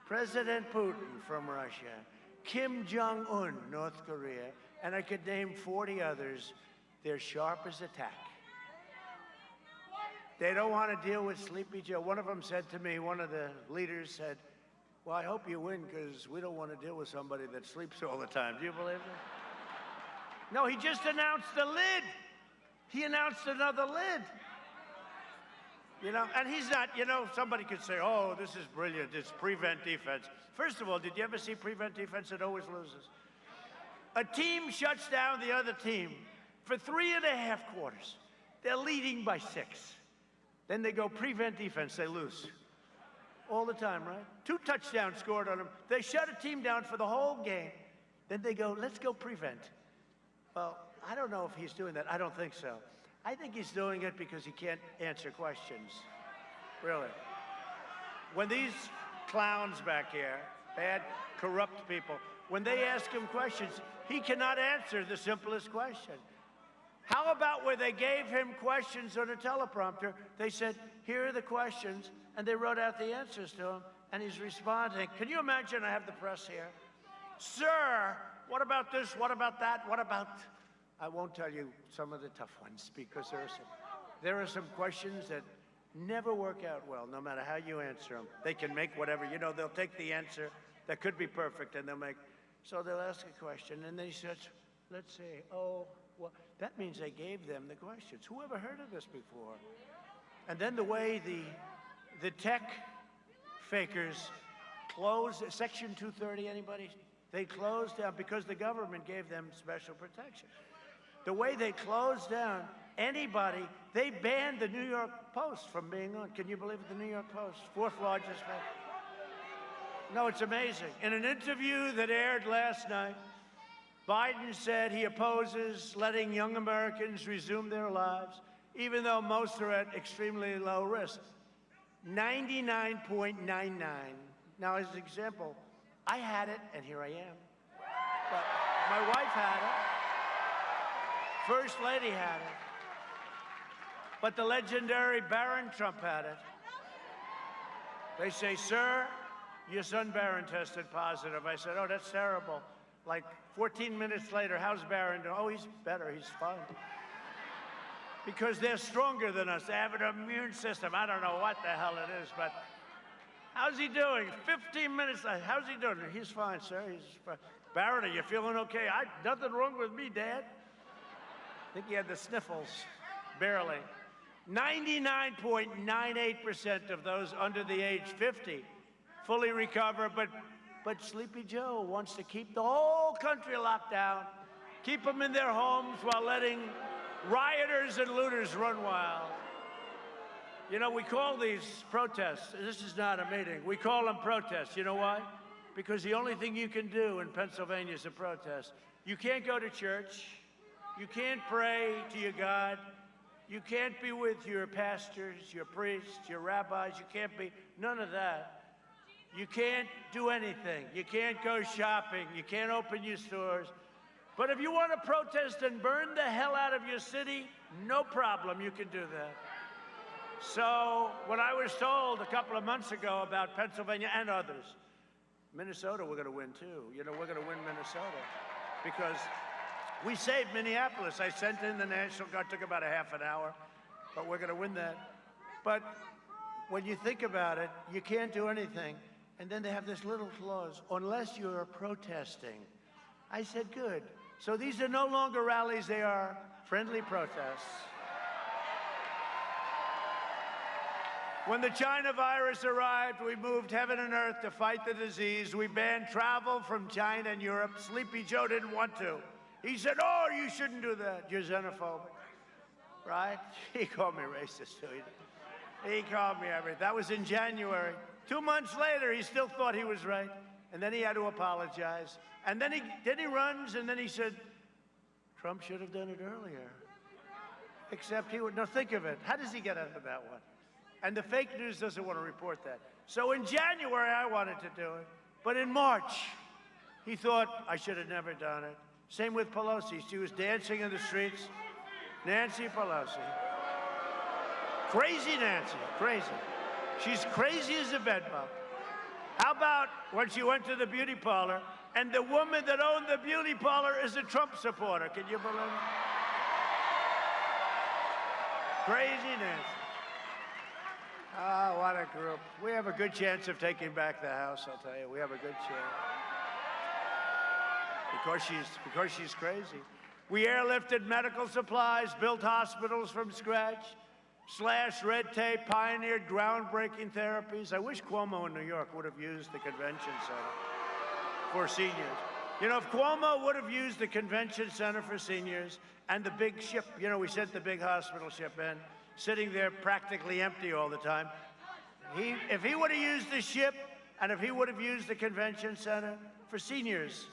President Putin from Russia, Kim Jong-un, North Korea, and I could name 40 others, they're sharp as a tack. They don't want to deal with Sleepy Joe. One of them said to me, one of the leaders said, well, I hope you win because we don't want to deal with somebody that sleeps all the time. Do you believe it? No, he just announced the lid. He announced another lid. You know, and he's not, you know, somebody could say, oh, this is brilliant. It's prevent defense. First of all, did you ever see prevent defense? It always loses. A team shuts down the other team for 3.5 quarters. They're leading by 6. Then they go prevent defense. They lose. All the time, right? 2 touchdowns scored on them. They shut a team down for the whole game. Then they go, let's go prevent. Well, I don't know if he's doing that. I don't think so. I think he's doing it because he can't answer questions. Really. When these clowns back here, bad, corrupt people, when they ask him questions, he cannot answer the simplest question. How about where they gave him questions on a teleprompter? They said, here are the questions, and they wrote out the answers to him, and he's responding. Can you imagine? I have the press here. Sir, what about this? What about that? What about... I won't tell you some of the tough ones because there are some questions that never work out well, no matter how you answer them. They can make whatever, you know, they'll take the answer that could be perfect and they'll make, so they'll ask a question and they said, let's say, oh, well, that means they gave them the questions. Who ever heard of this before? And then the way the tech fakers closed, Section 230, anybody? They closed down because the government gave them special protection. The way they closed down anybody, they banned the New York Post from being on. Can you believe it? The New York Post, 4th largest paper. No, it's amazing. In an interview that aired last night, Biden said he opposes letting young Americans resume their lives, even though most are at extremely low risk. 99.99. Now, as an example, I had it, and here I am. But my wife had it. First Lady had it. But the legendary Barron Trump had it. They say, sir, your son Barron tested positive. I said, oh, that's terrible. Like 14 minutes later, how's Barron doing? Oh, he's better. He's fine. Because they're stronger than us. They have an immune system. I don't know what the hell it is, but how's he doing? 15 minutes later, how's he doing? He's fine, sir. He's fine. Barron, are you feeling okay? Nothing wrong with me, Dad. I think he had the sniffles, barely. 99.98% of those under the age 50 fully recover, but Sleepy Joe wants to keep the whole country locked down, keep them in their homes while letting rioters and looters run wild. You know, we call these protests, this is not a meeting, we call them protests. You know why? Because the only thing you can do in Pennsylvania is a protest. You can't go to church, you can't pray to your God, you can't be with your pastors, your priests, your rabbis, you can't be, none of that. You can't do anything. You can't go shopping, you can't open your stores. But if you want to protest and burn the hell out of your city, no problem, you can do that. So when I was told a couple of months ago about Pennsylvania and others, Minnesota, we're going to win too. You know, we're going to win Minnesota because we saved Minneapolis. I sent in the National Guard, took about a half an hour, but we're going to win that. But when you think about it, you can't do anything. And then they have this little clause, unless you're protesting. I said, good. So these are no longer rallies, they are friendly protests. When the China virus arrived, we moved heaven and earth to fight the disease. We banned travel from China and Europe. Sleepy Joe didn't want to. He said, oh, you shouldn't do that. You're xenophobic, right? He called me racist, too. He called me everything. That was in January. 2 months later, he still thought he was right. And then he had to apologize. And then he runs, and then he said, Trump should have done it earlier. Except he would, no, think of it. How does he get out of that one? And the fake news doesn't want to report that. So in January, I wanted to do it. But in March, he thought I should have never done it. Same with Pelosi. She was dancing in the streets. Nancy Pelosi. Crazy Nancy, crazy. She's crazy as a bedbug. How about when she went to the beauty parlor and the woman that owned the beauty parlor is a Trump supporter? Can you believe it? Crazy Nancy. Ah, what a group. We have a good chance of taking back the House, I'll tell you. We have a good chance. Because she's crazy. We airlifted medical supplies, built hospitals from scratch, slashed red tape, pioneered groundbreaking therapies. I wish Cuomo in New York would have used the convention center for seniors. You know, if Cuomo would have used the convention center for seniors and the big ship, you know, we sent the big hospital ship in, sitting there practically empty all the time. If he would have used the ship and if he would have used the convention center for seniors,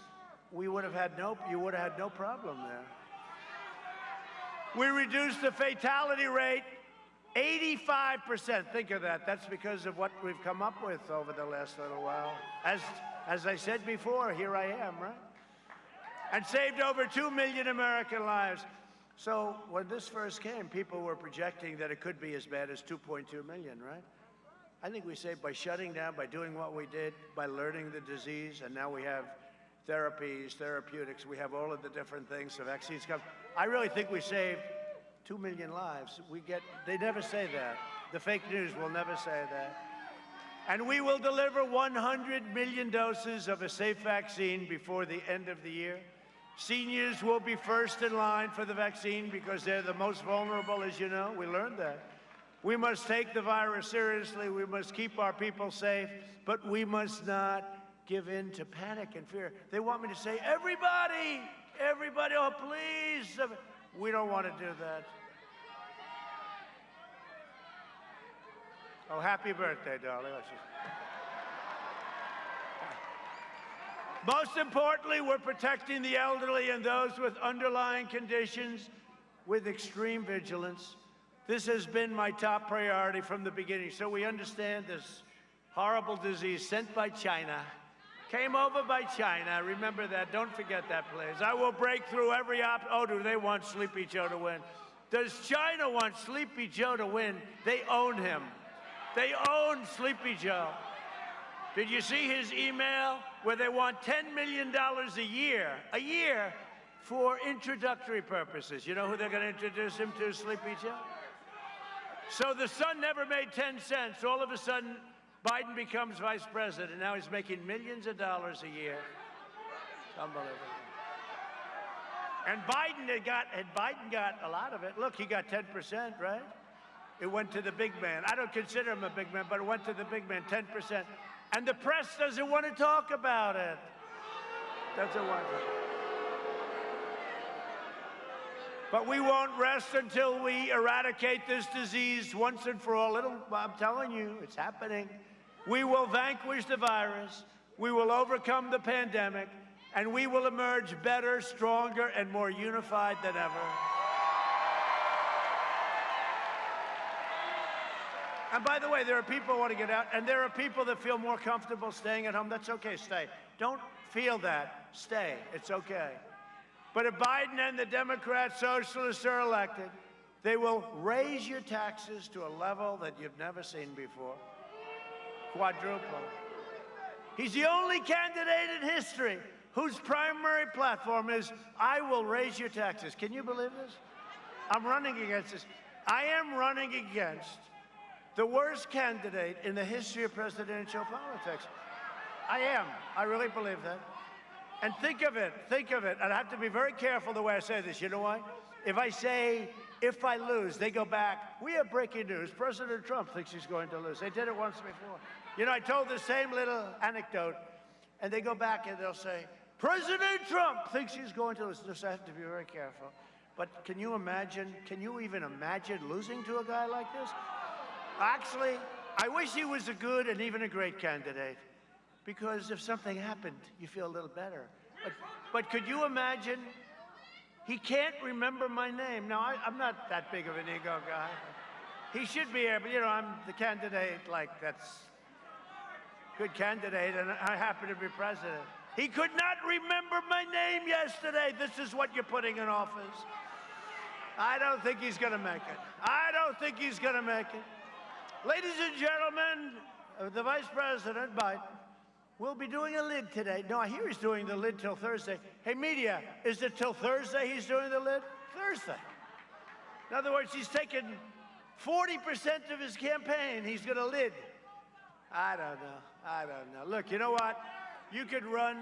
you would have had no problem there. We reduced the fatality rate 85%. Think of that. That's because of what we've come up with over the last little while. As I said before, here I am, right? And saved over 2 million American lives. So when this first came, people were projecting that it could be as bad as 2.2 million, right? I think we saved by shutting down, by doing what we did, by learning the disease, and now we have therapies, therapeutics, we have all of the different things, the vaccines come. I really think we saved 2 million lives. They never say that. The fake news will never say that. And we will deliver 100 million doses of a safe vaccine before the end of the year. Seniors will be first in line for the vaccine because they're the most vulnerable, as you know. We learned that. We must take the virus seriously. We must keep our people safe, but we must not give in to panic and fear. They want me to say, everybody, oh, please. We don't want to do that. Oh, happy birthday, darling. Most importantly, we're protecting the elderly and those with underlying conditions with extreme vigilance. This has been my top priority from the beginning. So we understand this horrible disease sent by China, came over by China. Remember that. Don't forget that, please. I will break through every Oh, do they want Sleepy Joe to win? Does China want Sleepy Joe to win? They own him. They own Sleepy Joe. Did you see his email where they want $10 million a year for introductory purposes? You know who they're going to introduce him to, Sleepy Joe? So the son never made 10 cents. All of a sudden, Biden becomes vice president, and now he's making millions of dollars a year. It's unbelievable. And Biden got a lot of it. Look, he got 10%, right? It went to the big man. I don't consider him a big man, but it went to the big man, 10%. And the press doesn't want to talk about it. Doesn't want to. But we won't rest until we eradicate this disease once and for all. I'm telling you, it's happening. We will vanquish the virus. We will overcome the pandemic. And we will emerge better, stronger, and more unified than ever. And by the way, there are people who want to get out, and there are people that feel more comfortable staying at home. That's okay, stay. Don't feel that, stay, it's okay. But if Biden and the Democrat socialists are elected, they will raise your taxes to a level that you've never seen before. Quadruple. He's the only candidate in history whose primary platform is, I will raise your taxes. Can you believe this? I'm running against this. I am running against the worst candidate in the history of presidential politics. I am. I really believe that. And think of it, and I have to be very careful the way I say this. You know why? If I say, if I lose, they go back. We have breaking news. President Trump thinks he's going to lose. They did it once before. You know, I told the same little anecdote, and they go back and they'll say, President Trump thinks he's going to lose. So I have to be very careful. But can you even imagine losing to a guy like this? Actually, I wish he was a good and even a great candidate, because if something happened, you feel a little better. But could you imagine? He can't remember my name. Now, I'm not that big of an ego guy. He should be able, you know, I'm the candidate, like, that's good candidate, and I happen to be president. He could not remember my name yesterday. This is what you're putting in office. I don't think he's going to make it. I don't think he's going to make it. Ladies and gentlemen, the Vice President Biden will be doing a lid today. No, I hear he's doing the lid till Thursday. Hey, media, is it till Thursday he's doing the lid? Thursday. In other words, he's taken 40% of his campaign. He's going to lid. I don't know. Look, you know what? You could run,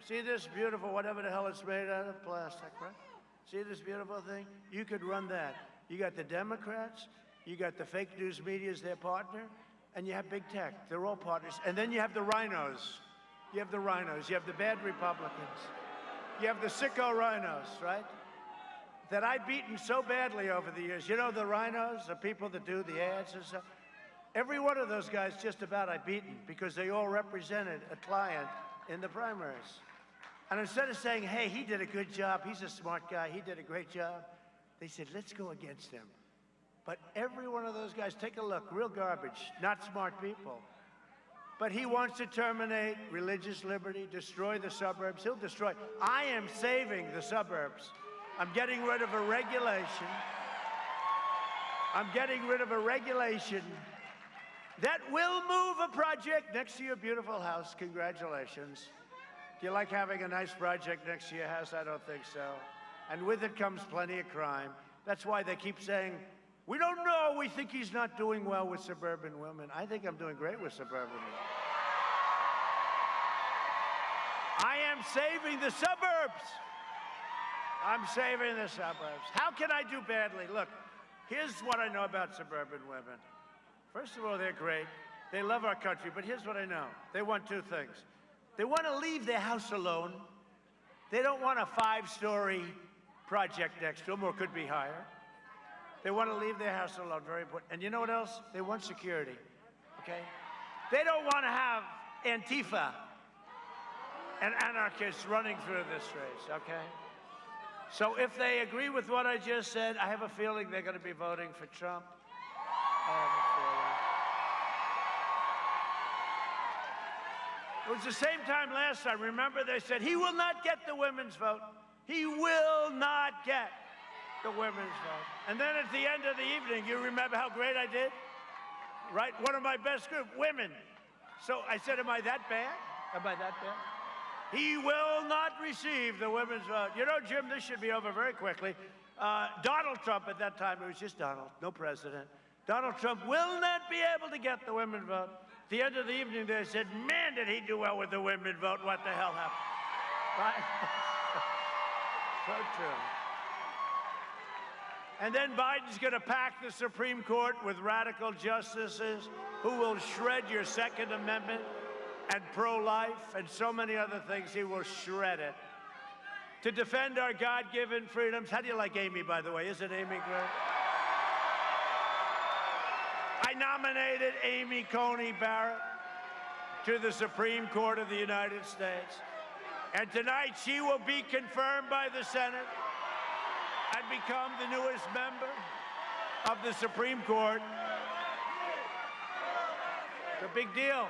see this beautiful, whatever the hell it's made out of, plastic, right? See this beautiful thing? You could run that. You got the Democrats, you got the fake news media as their partner, and you have big tech. They're all partners. And then you have the rhinos. You have the rhinos. You have the bad Republicans. You have the sicko rhinos, right? That I've beaten so badly over the years. You know the rhinos, the people that do the ads and stuff? Every one of those guys just about I've beaten because they all represented a client in the primaries. And instead of saying, hey, he did a good job, he's a smart guy, he did a great job, they said, let's go against him. But every one of those guys, take a look, real garbage, not smart people. But he wants to terminate religious liberty, destroy the suburbs. He'll destroy. I am saving the suburbs. I'm getting rid of a regulation. I'm getting rid of a regulation that will move a project next to your beautiful house. Congratulations. Do you like having a nice project next to your house? I don't think so. And with it comes plenty of crime. That's why they keep saying, we don't know, we think he's not doing well with suburban women. I think I'm doing great with suburban women. I am saving the suburbs. I'm saving the suburbs. How can I do badly? Look, here's what I know about suburban women. First of all, they're great. They love our country, but here's what I know. They want two things. They want to leave their house alone. They don't want a 5-story project next to them, or could be higher. They want to leave their house alone, very important. And you know what else? They want security, okay? They don't want to have Antifa and anarchists running through this race, okay? So if they agree with what I just said, I have a feeling they're going to be voting for Trump. I have a feeling. It was the same time last time. Remember, they said, he will not get the women's vote. He will not get the women's vote. And then at the end of the evening, you remember how great I did? Right? One of my best group, women. So I said, am I that bad? Am I that bad? He will not receive the women's vote. You know, Jim, this should be over very quickly. Donald Trump, at that time, it was just Donald, no president. Donald Trump will not be able to get the women's vote. At the end of the evening, they said, man, did he do well with the women's vote. What the hell happened? Right? So true. And then Biden's going to pack the Supreme Court with radical justices who will shred your Second Amendment and pro-life and so many other things. He will shred it. To defend our God-given freedoms. How do you like Amy, by the way? Isn't Amy great? I nominated Amy Coney Barrett to the Supreme Court of the United States. And tonight she will be confirmed by the Senate and become the newest member of the Supreme Court. It's a big deal.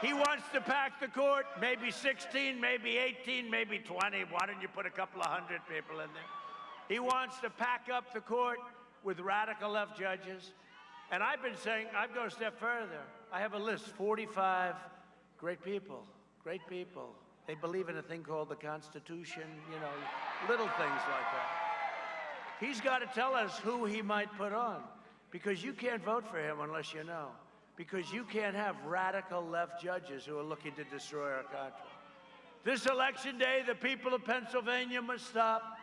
He wants to pack the court, maybe 16, maybe 18, maybe 20. Why don't you put a couple of hundred people in there? He wants to pack up the court with radical left judges. And I've been saying, I'd go a step further. I have a list, 45 great people, great people. They believe in a thing called the Constitution, you know, little things like that. He's got to tell us who he might put on, because you can't vote for him unless you know, because you can't have radical left judges who are looking to destroy our country. This election day, the people of Pennsylvania must stop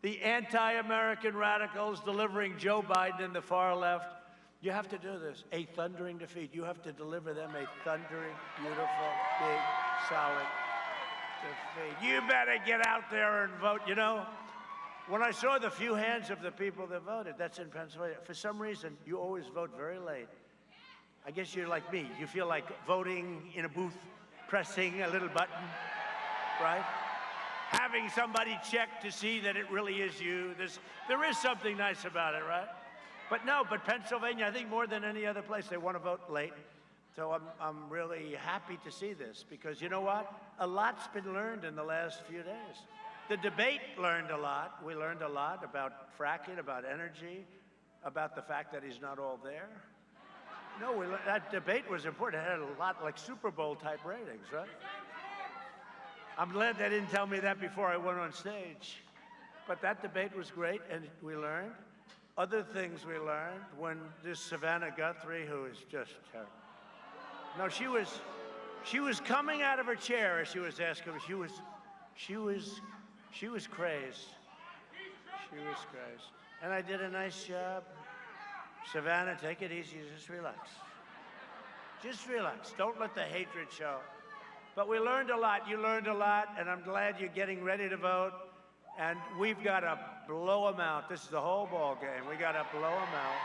the anti-American radicals delivering Joe Biden and the far left. You have to do this, a thundering defeat. You have to deliver them a thundering, beautiful, big, solid defeat. You better get out there and vote. You know, when I saw the few hands of the people that voted, that's in Pennsylvania, for some reason, you always vote very late. I guess you're like me. You feel like voting in a booth, pressing a little button, right? Having somebody check to see that it really is you. There is something nice about it, right? But no, but Pennsylvania, I think more than any other place, they want to vote late. So I'm really happy to see this, because you know what? A lot's been learned in the last few days. The debate learned a lot. We learned a lot about fracking, about energy, about the fact that he's not all there. No, that debate was important. It had a lot like Super Bowl type ratings, right? I'm glad they didn't tell me that before I went on stage. But that debate was great, and we learned. Other things we learned when this Savannah Guthrie, who is just terrible. No, she was coming out of her chair as she was asking. She was crazed. She was crazed. And I did a nice job. Savannah, take it easy, just relax. Just relax, don't let the hatred show. But we learned a lot, you learned a lot, and I'm glad you're getting ready to vote. And we've got to blow them out. This is the whole ball game. We got to blow them out.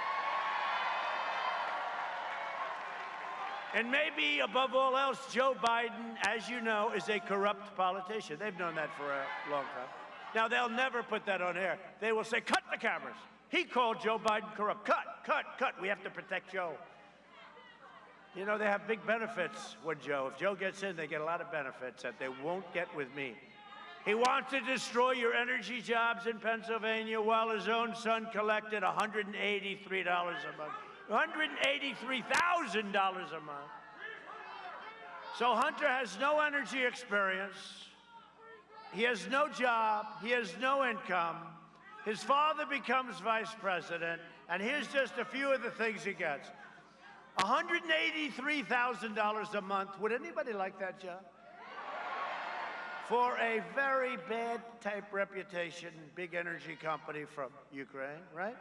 And maybe above all else, Joe Biden, as you know, is a corrupt politician. They've known that for a long time. Now, they'll never put that on air. They will say, cut the cameras. He called Joe Biden corrupt. Cut. We have to protect Joe. You know, they have big benefits with Joe. If Joe gets in, they get a lot of benefits that they won't get with me. He wants to destroy your energy jobs in Pennsylvania while his own son collected $183 a month. $183,000 a month. So Hunter has no energy experience. He has no job. He has no income. His father becomes vice president, and here's just a few of the things he gets. $183,000 a month. Would anybody like that job? For a very bad type reputation, big energy company from Ukraine, right?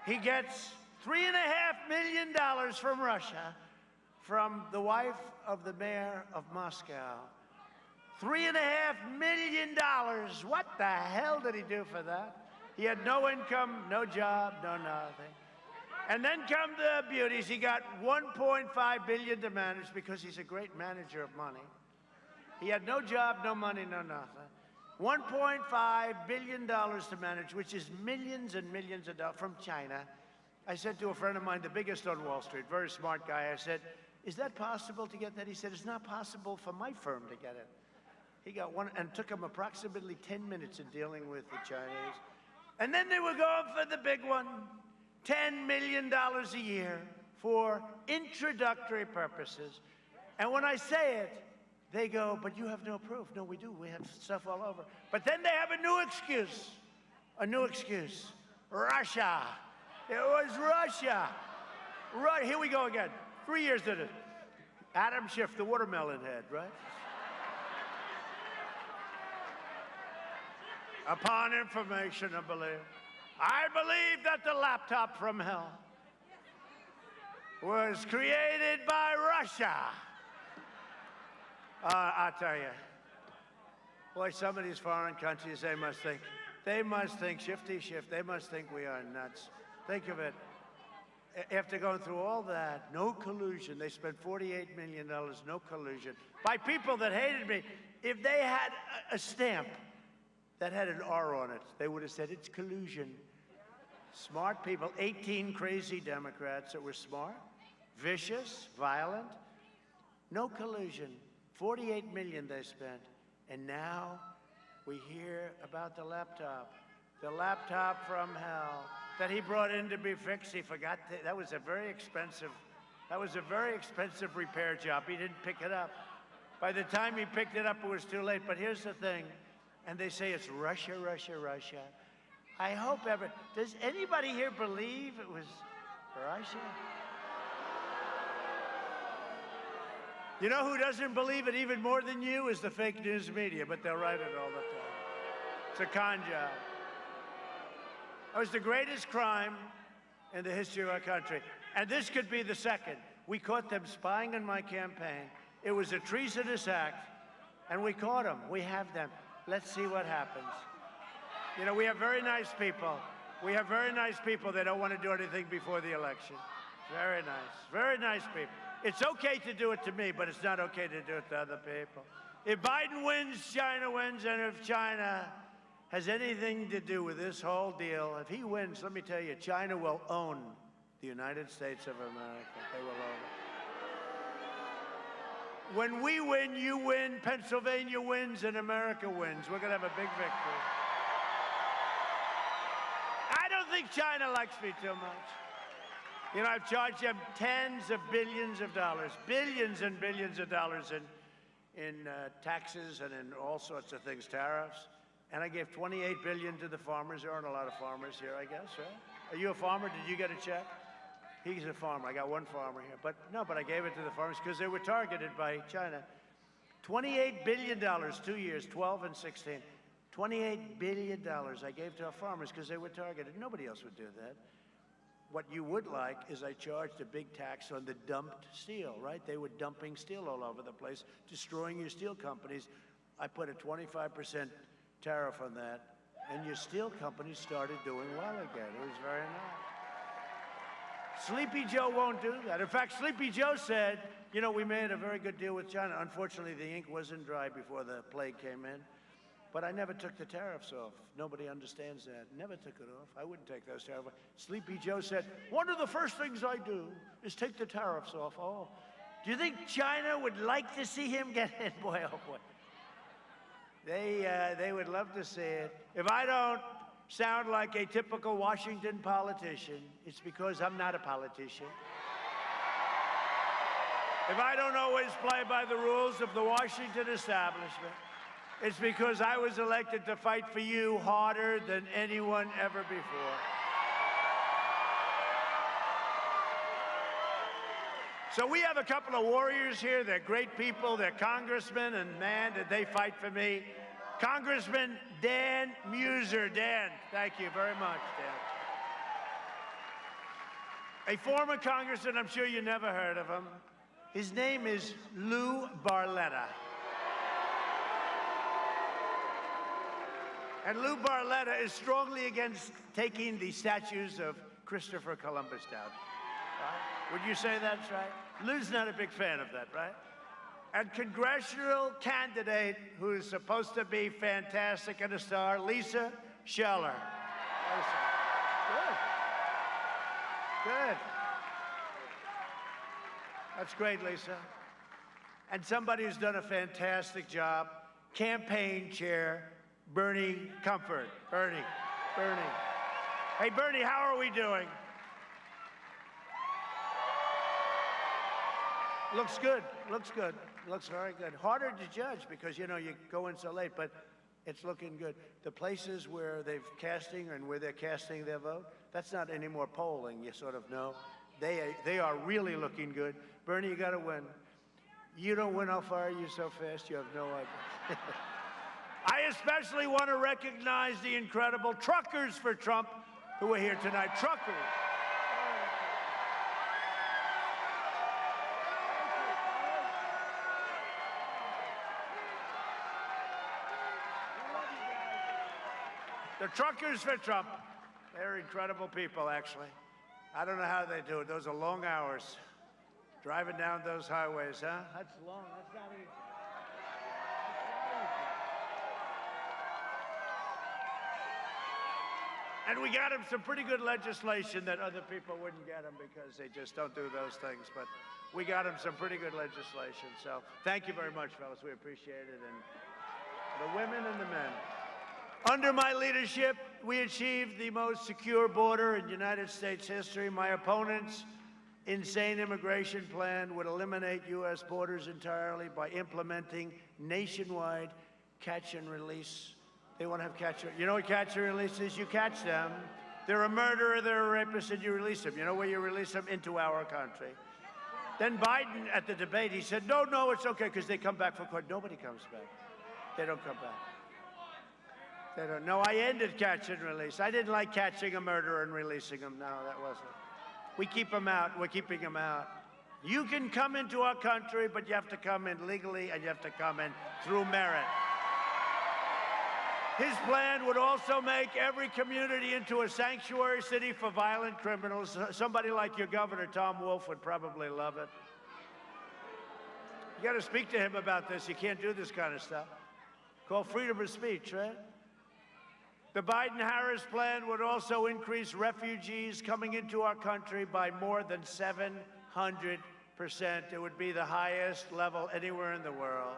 He gets $3.5 million from Russia, from the wife of the mayor of Moscow. $3.5 million. What the hell did he do for that? He had no income, no job, no nothing. And then come the beauties. He got $1.5 billion to manage because he's a great manager of money. He had no job, no money, no nothing. $1.5 billion to manage, which is millions and millions of dollars from China. I said to a friend of mine, the biggest on Wall Street, very smart guy, I said, is that possible to get that? He said, it's not possible for my firm to get it. He got one, and took him approximately 10 minutes in dealing with the Chinese. And then they were going for the big one, $10 million a year for introductory purposes. And when I say it, they go, but you have no proof. No, we do. We have stuff all over. But then they have a new excuse. Russia. It was Russia. Right, here we go again. 3 years in it. Adam Schiff, the watermelon head, right? upon information and belief. I believe that the laptop from hell was created by Russia. I'll tell you, boy, some of these foreign countries, they must think shifty shift. They must think we are nuts. Think of it. After going through all that, no collusion. They spent $48 million, no collusion, by people that hated me. If they had a stamp that had an R on it, they would have said it's collusion. Smart people, 18 crazy Democrats that were smart, vicious, violent, no collusion. 48 million they spent. And now we hear about the laptop from hell that he brought in to be fixed. He forgot that was a very expensive repair job. He didn't pick it up. By the time he picked it up, it was too late. But here's the thing, and they say it's Russia, Russia, Russia. I hope does anybody here believe it was Russia? You know who doesn't believe it even more than you is the fake news media, but they'll write it all the time. It's a con job. It was the greatest crime in the history of our country. And this could be the second. We caught them spying on my campaign. It was a treasonous act, and we caught them. We have them. Let's see what happens. You know, we have very nice people. We have very nice people that don't want to do anything before the election. Very nice. Very nice people. It's okay to do it to me, but it's not okay to do it to other people. If Biden wins, China wins, and if China has anything to do with this whole deal, if he wins, let me tell you, China will own the United States of America. They will own it. When we win, you win, Pennsylvania wins, and America wins. We're going to have a big victory. I don't think China likes me too much. You know, I've charged them tens of billions of dollars, billions and billions of dollars in taxes and in all sorts of things, tariffs. And I gave $28 billion to the farmers. There aren't a lot of farmers here, I guess, right? Are you a farmer? Did you get a check? He's a farmer. I got one farmer here. But I gave it to the farmers because they were targeted by China. $28 billion, 2 years, 12 and 16. $28 billion I gave to our farmers because they were targeted. Nobody else would do that. What you would like is I charged a big tax on the dumped steel, right? They were dumping steel all over the place, destroying your steel companies. I put a 25% tariff on that, and your steel companies started doing well again. It was very nice. Sleepy Joe won't do that. In fact, Sleepy Joe said, you know, we made a very good deal with China. Unfortunately, the ink wasn't dry before the plague came in. But I never took the tariffs off. Nobody understands that. Never took it off. I wouldn't take those tariffs off. Sleepy Joe said, one of the first things I do is take the tariffs off. Oh, do you think China would like to see him get in? Boy, oh boy. They would love to see it. If I don't sound like a typical Washington politician, it's because I'm not a politician. If I don't always play by the rules of the Washington establishment, it's because I was elected to fight for you harder than anyone ever before. So we have a couple of warriors here. They're great people. They're congressmen, and man, did they fight for me. Congressman Dan Muser. Dan, thank you very much, Dan. A former congressman, I'm sure you never heard of him. His name is Lou Barletta. And Lou Barletta is strongly against taking the statues of Christopher Columbus down. Right? Would you say that's right? Lou's not a big fan of that, right? And congressional candidate who is supposed to be fantastic and a star, Lisa Scheller. Good. Good. That's great, Lisa. And somebody who's done a fantastic job, campaign chair, Bernie Comfort. Bernie. Hey, Bernie, how are we doing? Looks good. Looks very good. Harder to judge because, you know, you go in so late, but it's looking good. The places where they're casting and where they're casting their vote, that's not any more polling, you sort of know. They are really looking good. Bernie, you got to win. You don't win, how far are you so fast? You have no idea. I especially want to recognize the incredible Truckers for Trump who are here tonight. Truckers. The Truckers for Trump. They're incredible people, actually. I don't know how they do it. Those are long hours. Driving down those highways, huh? That's long. That's not easy. And we got him some pretty good legislation that other people wouldn't get him because they just don't do those things. But we got him some pretty good legislation. So thank you very much, fellas. We appreciate it. And the women and the men. Under my leadership, we achieved the most secure border in United States history. My opponent's insane immigration plan would eliminate U.S. borders entirely by implementing nationwide catch and release. They want to have catch and, you know what catch and release is? You catch them. They're a murderer, they're a rapist, and you release them. You know where you release them? Into our country. Then Biden, at the debate, he said, no, it's okay, because they come back for court. Nobody comes back. They don't come back. They don't. No, I ended catch and release. I didn't like catching a murderer and releasing him. No, that wasn't. We keep them out. We're keeping them out. You can come into our country, but you have to come in legally, and you have to come in through merit. His plan would also make every community into a sanctuary city for violent criminals. Somebody like your governor, Tom Wolf, would probably love it. You got to speak to him about this. You can't do this kind of stuff. Called freedom of speech, right? The Biden-Harris plan would also increase refugees coming into our country by more than 700%. It would be the highest level anywhere in the world.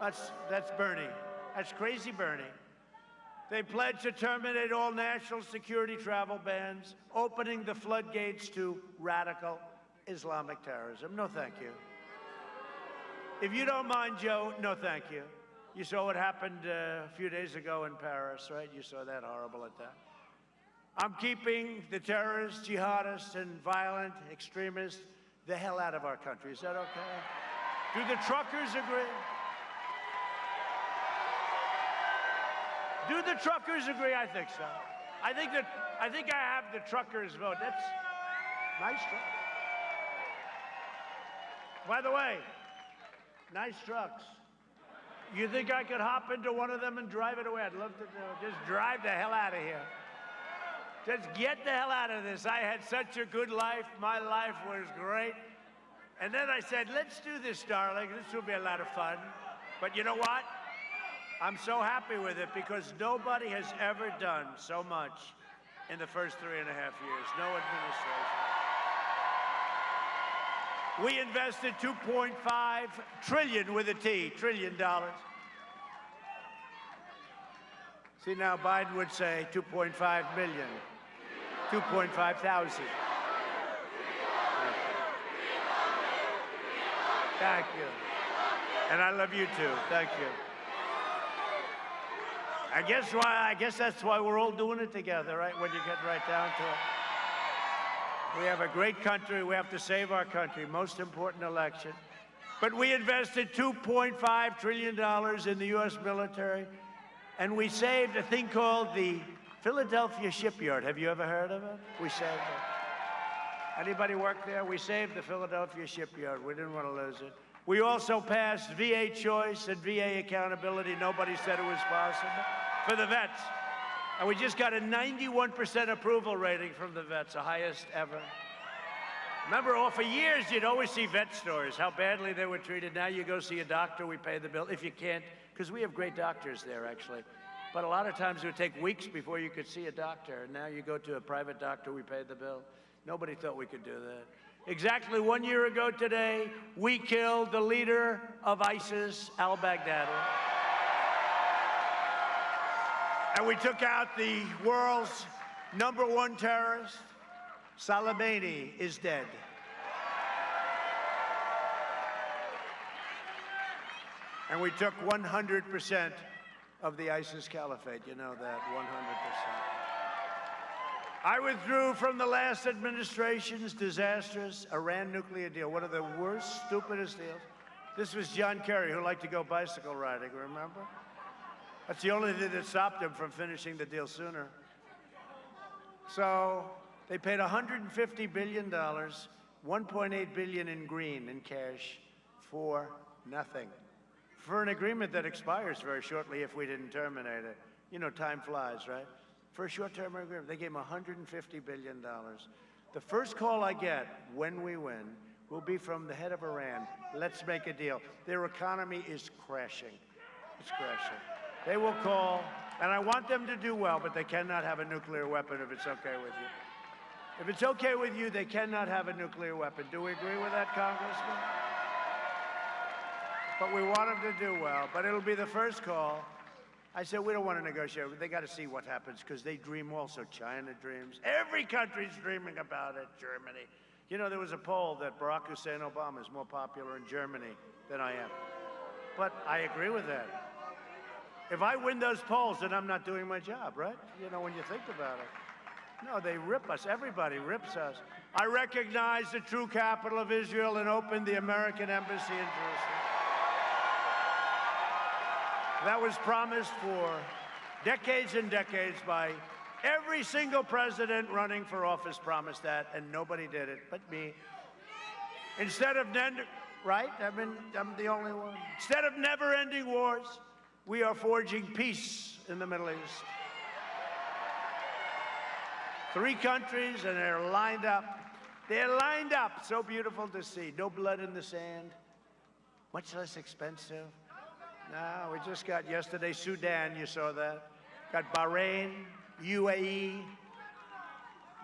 That's Bernie. That's crazy Bernie. They pledged to terminate all national security travel bans, opening the floodgates to radical Islamic terrorism. No, thank you. If you don't mind, Joe, no, thank you. You saw what happened a few days ago in Paris, right? You saw that horrible attack. I'm keeping the terrorists, jihadists, and violent extremists the hell out of our country. Is that okay? Do the truckers agree? Do the truckers agree? I think so. I think I have the truckers vote. That's nice truck. By the way, nice trucks. You think I could hop into one of them and drive it away? I'd love to do it. Just drive the hell out of here. Just get the hell out of this. I had such a good life. My life was great. And then I said, let's do this, darling. This will be a lot of fun. But you know what? I'm so happy with it because nobody has ever done so much in the first 3.5 years. No administration. We invested $2.5 trillion with a T, $trillion. See, now Biden would say 2.5 million, 2.5 thousand. Thank you. And I love you too. Thank you. I guess that's why we're all doing it together, right? When you get right down to it. We have a great country. We have to save our country. Most important election. But we invested $2.5 trillion in the U.S. military, and we saved a thing called the Philadelphia Shipyard. Have you ever heard of it? We saved it. Anybody work there? We saved the Philadelphia Shipyard. We didn't want to lose it. We also passed VA choice and VA accountability. Nobody said it was possible for the vets. And we just got a 91% approval rating from the vets, the highest ever. Remember, for years, you'd always see vet stories, how badly they were treated. Now you go see a doctor, we pay the bill. If you can't, because we have great doctors there, actually. But a lot of times it would take weeks before you could see a doctor. And now you go to a private doctor, we pay the bill. Nobody thought we could do that. Exactly 1 year ago today, we killed the leader of ISIS, al-Baghdadi. And we took out the world's #1 terrorist. Soleimani is dead. And we took 100% of the ISIS caliphate. You know that, 100%. I withdrew from the last administration's disastrous Iran nuclear deal, one of the worst, stupidest deals. This was John Kerry, who liked to go bicycle riding, remember? That's the only thing that stopped them from finishing the deal sooner. So they paid $150 billion, $1.8 billion in green, in cash, for nothing. For an agreement that expires very shortly if we didn't terminate it. You know, time flies, right? For a short-term agreement, they gave them $150 billion. The first call I get when we win will be from the head of Iran. Let's make a deal. Their economy is crashing. It's crashing. They will call, and I want them to do well, but they cannot have a nuclear weapon if it's okay with you. If it's okay with you, they cannot have a nuclear weapon. Do we agree with that, Congressman? But we want them to do well, but it'll be the first call. I said, we don't want to negotiate. They got to see what happens, because they dream also. China dreams. Every country's dreaming about it. Germany. You know, there was a poll that Barack Hussein Obama is more popular in Germany than I am. But I agree with that. If I win those polls, then I'm not doing my job, right? You know, when you think about it. No, they rip us. Everybody rips us. I recognize the true capital of Israel and opened the American embassy in Jerusalem. That was promised for decades and decades by every single president running for office promised that, and nobody did it but me. Instead of, right? I'm the only one. Instead of never-ending wars, we are forging peace in the Middle East. 3 countries, and they're lined up. They're lined up. So beautiful to see. No blood in the sand. Much less expensive. No, we just got yesterday Sudan, you saw that. Got Bahrain, UAE.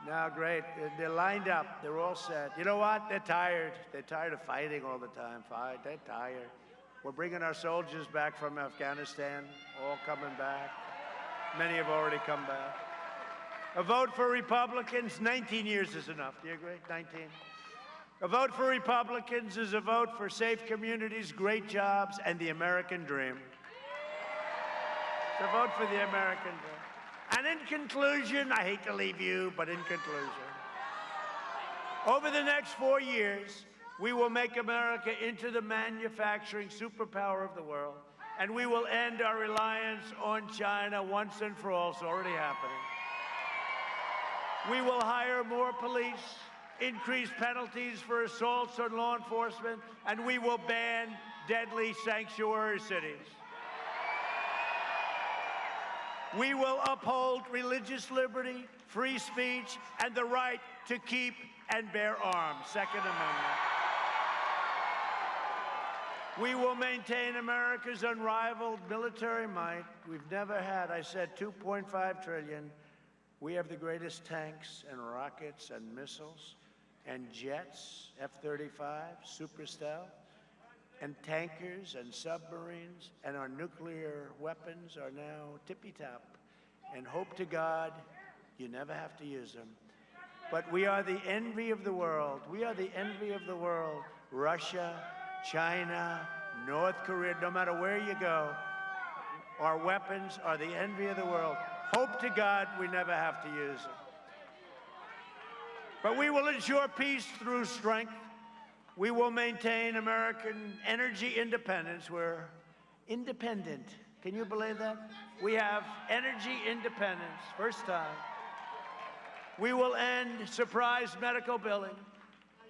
Now, great. They're lined up. They're all set. You know what? They're tired. They're tired of fighting all the time. They're tired. We're bringing our soldiers back from Afghanistan, all coming back. Many have already come back. A vote for Republicans, 19 years is enough. Do you agree? 19. A vote for Republicans is a vote for safe communities, great jobs, and the American dream. It's a vote for the American dream. And in conclusion, I hate to leave you, but in conclusion, over the next 4 years, we will make America into the manufacturing superpower of the world, and we will end our reliance on China once and for all. It's already happening. We will hire more police, increase penalties for assaults on law enforcement, and we will ban deadly sanctuary cities. We will uphold religious liberty, free speech, and the right to keep and bear arms, Second Amendment. We will maintain America's unrivaled military might. We've never had, I said, $2.5 trillion. We have the greatest tanks and rockets and missiles and jets, F-35, super stealth, and tankers and submarines, and our nuclear weapons are now tippy-top. And hope to God you never have to use them. But we are the envy of the world. We are the envy of the world. Russia, China, North Korea, no matter where you go, our weapons are the envy of the world. Hope to God we never have to use them. But we will ensure peace through strength. We will maintain American energy independence. We're independent. Can you believe that? We have energy independence, first time. We will end surprise medical billing,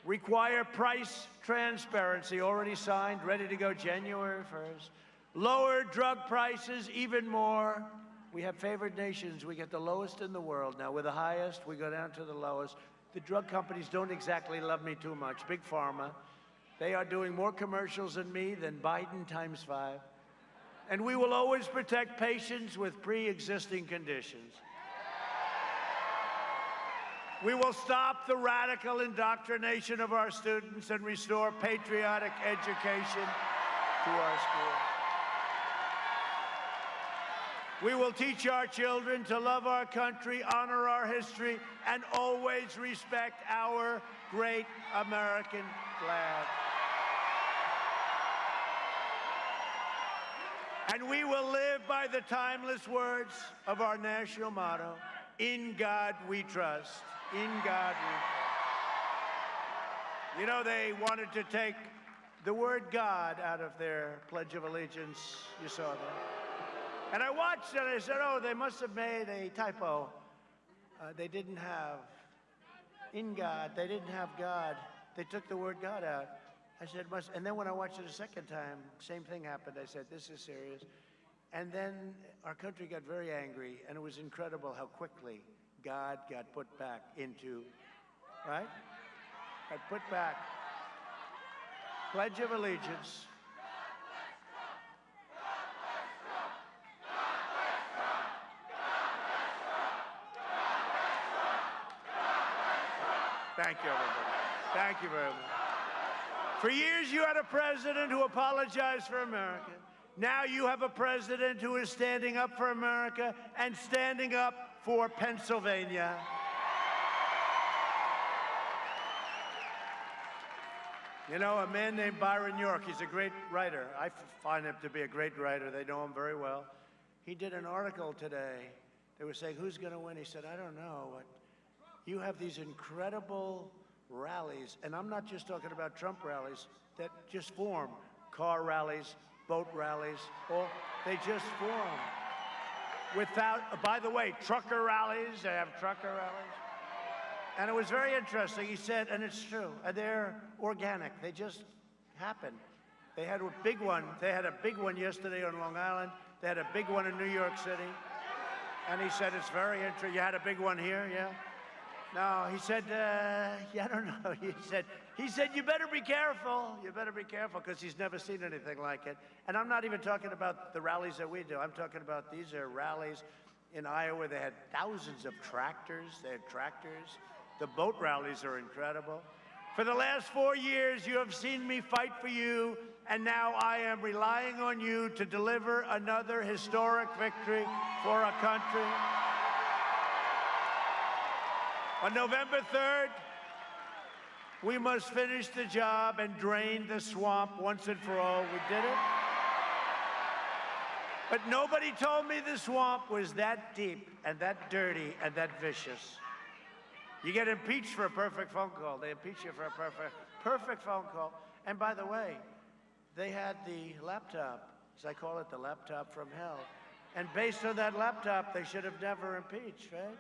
require price transparency, already signed, ready to go January 1st. Lower drug prices even more. We have favored nations. We get the lowest in the world. Now, we're the highest. We go down to the lowest. The drug companies don't exactly love me too much. Big Pharma. They are doing more commercials than me than Biden times 5. And we will always protect patients with pre-existing conditions. We will stop the radical indoctrination of our students and restore patriotic education to our schools. We will teach our children to love our country, honor our history, and always respect our great American flag. And we will live by the timeless words of our national motto, "In God we trust." In God we trust. You know, they wanted to take the word God out of their Pledge of Allegiance. You saw that. And I watched it, and I said, oh, they must have made a typo. They didn't have in God. They didn't have God. They took the word God out. I said, must. And then when I watched it a second time, same thing happened. I said, this is serious. And then our country got very angry, and it was incredible how quickly God got put back into, right? Got put back. Pledge of Allegiance. Thank you, everybody. Thank you very much. For years, you had a president who apologized for America. Now you have a president who is standing up for America and standing up for Pennsylvania. You know, a man named Byron York, he's a great writer. I find him to be a great writer. They know him very well. He did an article today. They were saying, who's going to win? He said, I don't know. But you have these incredible rallies, and I'm not just talking about Trump rallies, that just form. Car rallies, boat rallies, or they just form. Without, by the way, trucker rallies, they have trucker rallies. And it was very interesting. He said, and it's true, they're organic. They just happen. They had a big one. They had a big one yesterday on Long Island. They had a big one in New York City. And he said, it's very interesting. You had a big one here, yeah? No, he said, yeah, I don't know. He said, you better be careful. You better be careful, because he's never seen anything like it. And I'm not even talking about the rallies that we do. I'm talking about these are rallies in Iowa. They had thousands of tractors. They had tractors. The boat rallies are incredible. For the last 4 years, you have seen me fight for you, and now I am relying on you to deliver another historic victory for our country. On November 3rd, we must finish the job and drain the swamp once and for all. We did it. But nobody told me the swamp was that deep and that dirty and that vicious. You get impeached for a perfect phone call. They impeach you for a perfect phone call. And by the way, they had the laptop, as I call it, the laptop from hell. And based on that laptop, they should have never impeached, right?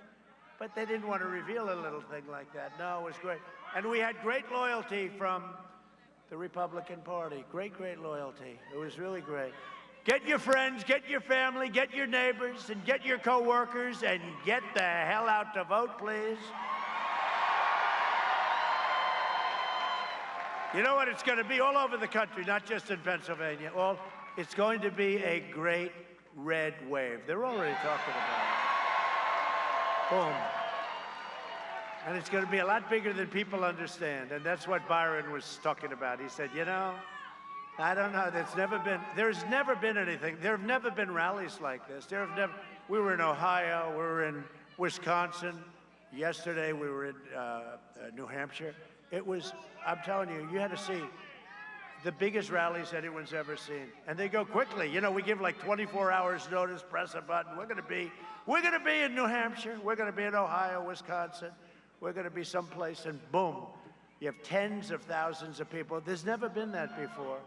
But they didn't want to reveal a little thing like that. No, it was great. And we had great loyalty from the Republican Party. Great, great loyalty. It was really great. Get your friends, get your family, get your neighbors, and get your coworkers, and get the hell out to vote, please. You know what it's going to be all over the country, not just in Pennsylvania. It's going to be a great red wave. They're already talking about it. Boom. And it's going to be a lot bigger than people understand. And that's what Byron was talking about. He said, you know, I don't know. There's never been anything. There have never been rallies like this. We were in Ohio. We were in Wisconsin. Yesterday, we were in New Hampshire. It was, I'm telling you, you had to see the biggest rallies anyone's ever seen. And they go quickly. You know, we give like 24 hours notice, press a button. We're going to be in New Hampshire. We're going to be in Ohio, Wisconsin. We're going to be someplace, and boom, you have tens of thousands of people. There's never been that before.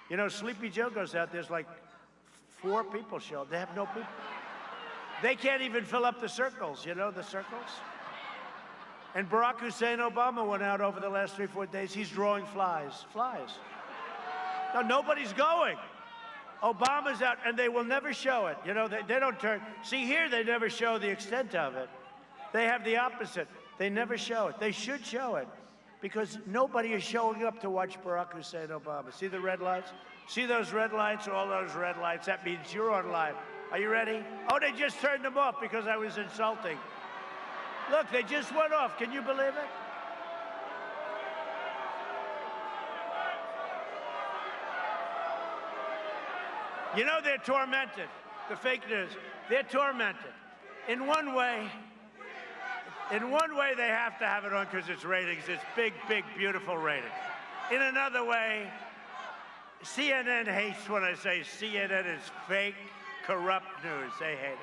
You know, Sleepy Joe goes out, there's like 4 people show up. They have no people. They can't even fill up the circles, you know, the circles? And Barack Hussein Obama went out over the last 3-4 days. He's drawing flies. No, nobody's going. Obama's out, and they will never show it. You know, they don't turn. See, here they never show the extent of it. They have the opposite. They never show it. They should show it, because nobody is showing up to watch Barack Hussein Obama. See the red lights? See those red lights? All those red lights. That means you're on live. Are you ready? Oh, they just turned them off because I was insulting. Look, they just went off. Can you believe it? You know, they're tormented. The fake news. They're tormented. In one way, they have to have it on because it's ratings. It's big, big, beautiful ratings. In another way, CNN hates when I say CNN is fake, corrupt news. They hate it.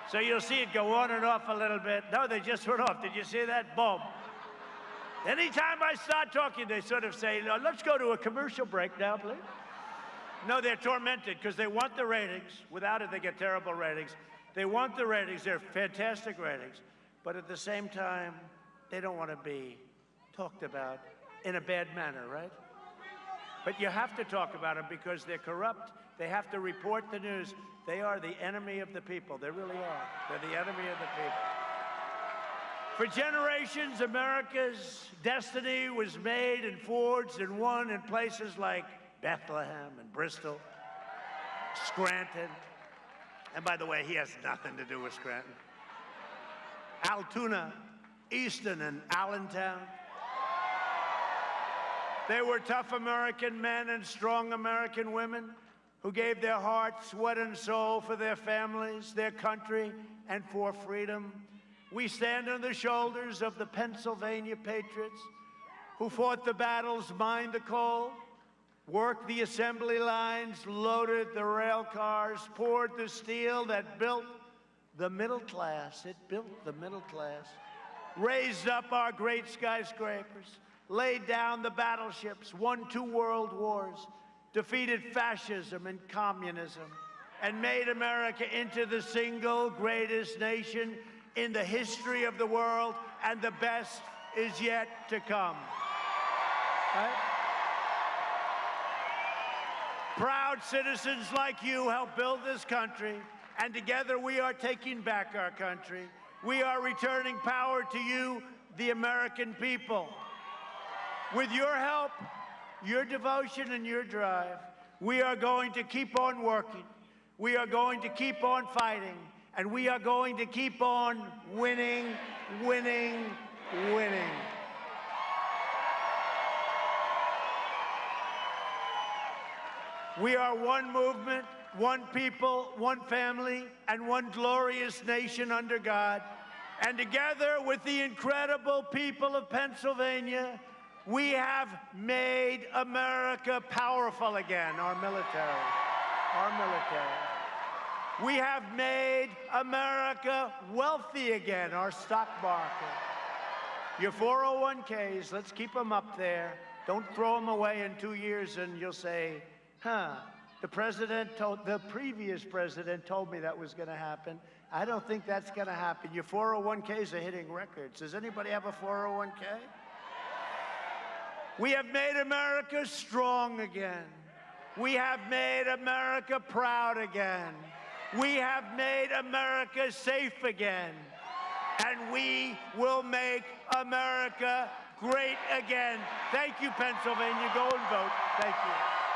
So you'll see it go on and off a little bit. No, they just went off. Did you see that? Boom. Anytime I start talking, they sort of say, let's go to a commercial break now, please. No, they're tormented because they want the ratings. Without it, they get terrible ratings. They want the ratings. They're fantastic ratings. But at the same time, they don't want to be talked about in a bad manner, right? But you have to talk about them because they're corrupt. They have to report the news. They are the enemy of the people. They really are. They're the enemy of the people. For generations, America's destiny was made and forged and won in places like Bethlehem and Bristol, Scranton. And by the way, he has nothing to do with Scranton. Altoona, Easton, and Allentown. They were tough American men and strong American women who gave their heart, sweat, and soul for their families, their country, and for freedom. We stand on the shoulders of the Pennsylvania patriots who fought the battles, mined the coal, worked the assembly lines, loaded the rail cars, poured the steel that built the middle class. It built the middle class, raised up our great skyscrapers, laid down the battleships, won 2 world wars, defeated fascism and communism, and made America into the single greatest nation in the history of the world, and the best is yet to come. Right? Proud citizens like you help build this country, and together we are taking back our country. We are returning power to you, the American people. With your help, your devotion, and your drive, we are going to keep on working. We are going to keep on fighting. And we are going to keep on winning, winning, winning. We are one movement, one people, one family, and one glorious nation under God. And together with the incredible people of Pennsylvania, we have made America powerful again, our military, our military. We have made America wealthy again, our stock market. Your 401ks, let's keep them up there. Don't throw them away in 2 years and you'll say, the previous president told me that was going to happen. I don't think that's going to happen. Your 401ks are hitting records. Does anybody have a 401k? We have made America strong again. We have made America proud again. We have made America safe again. And we will make America great again. Thank you, Pennsylvania. Go and vote. Thank you.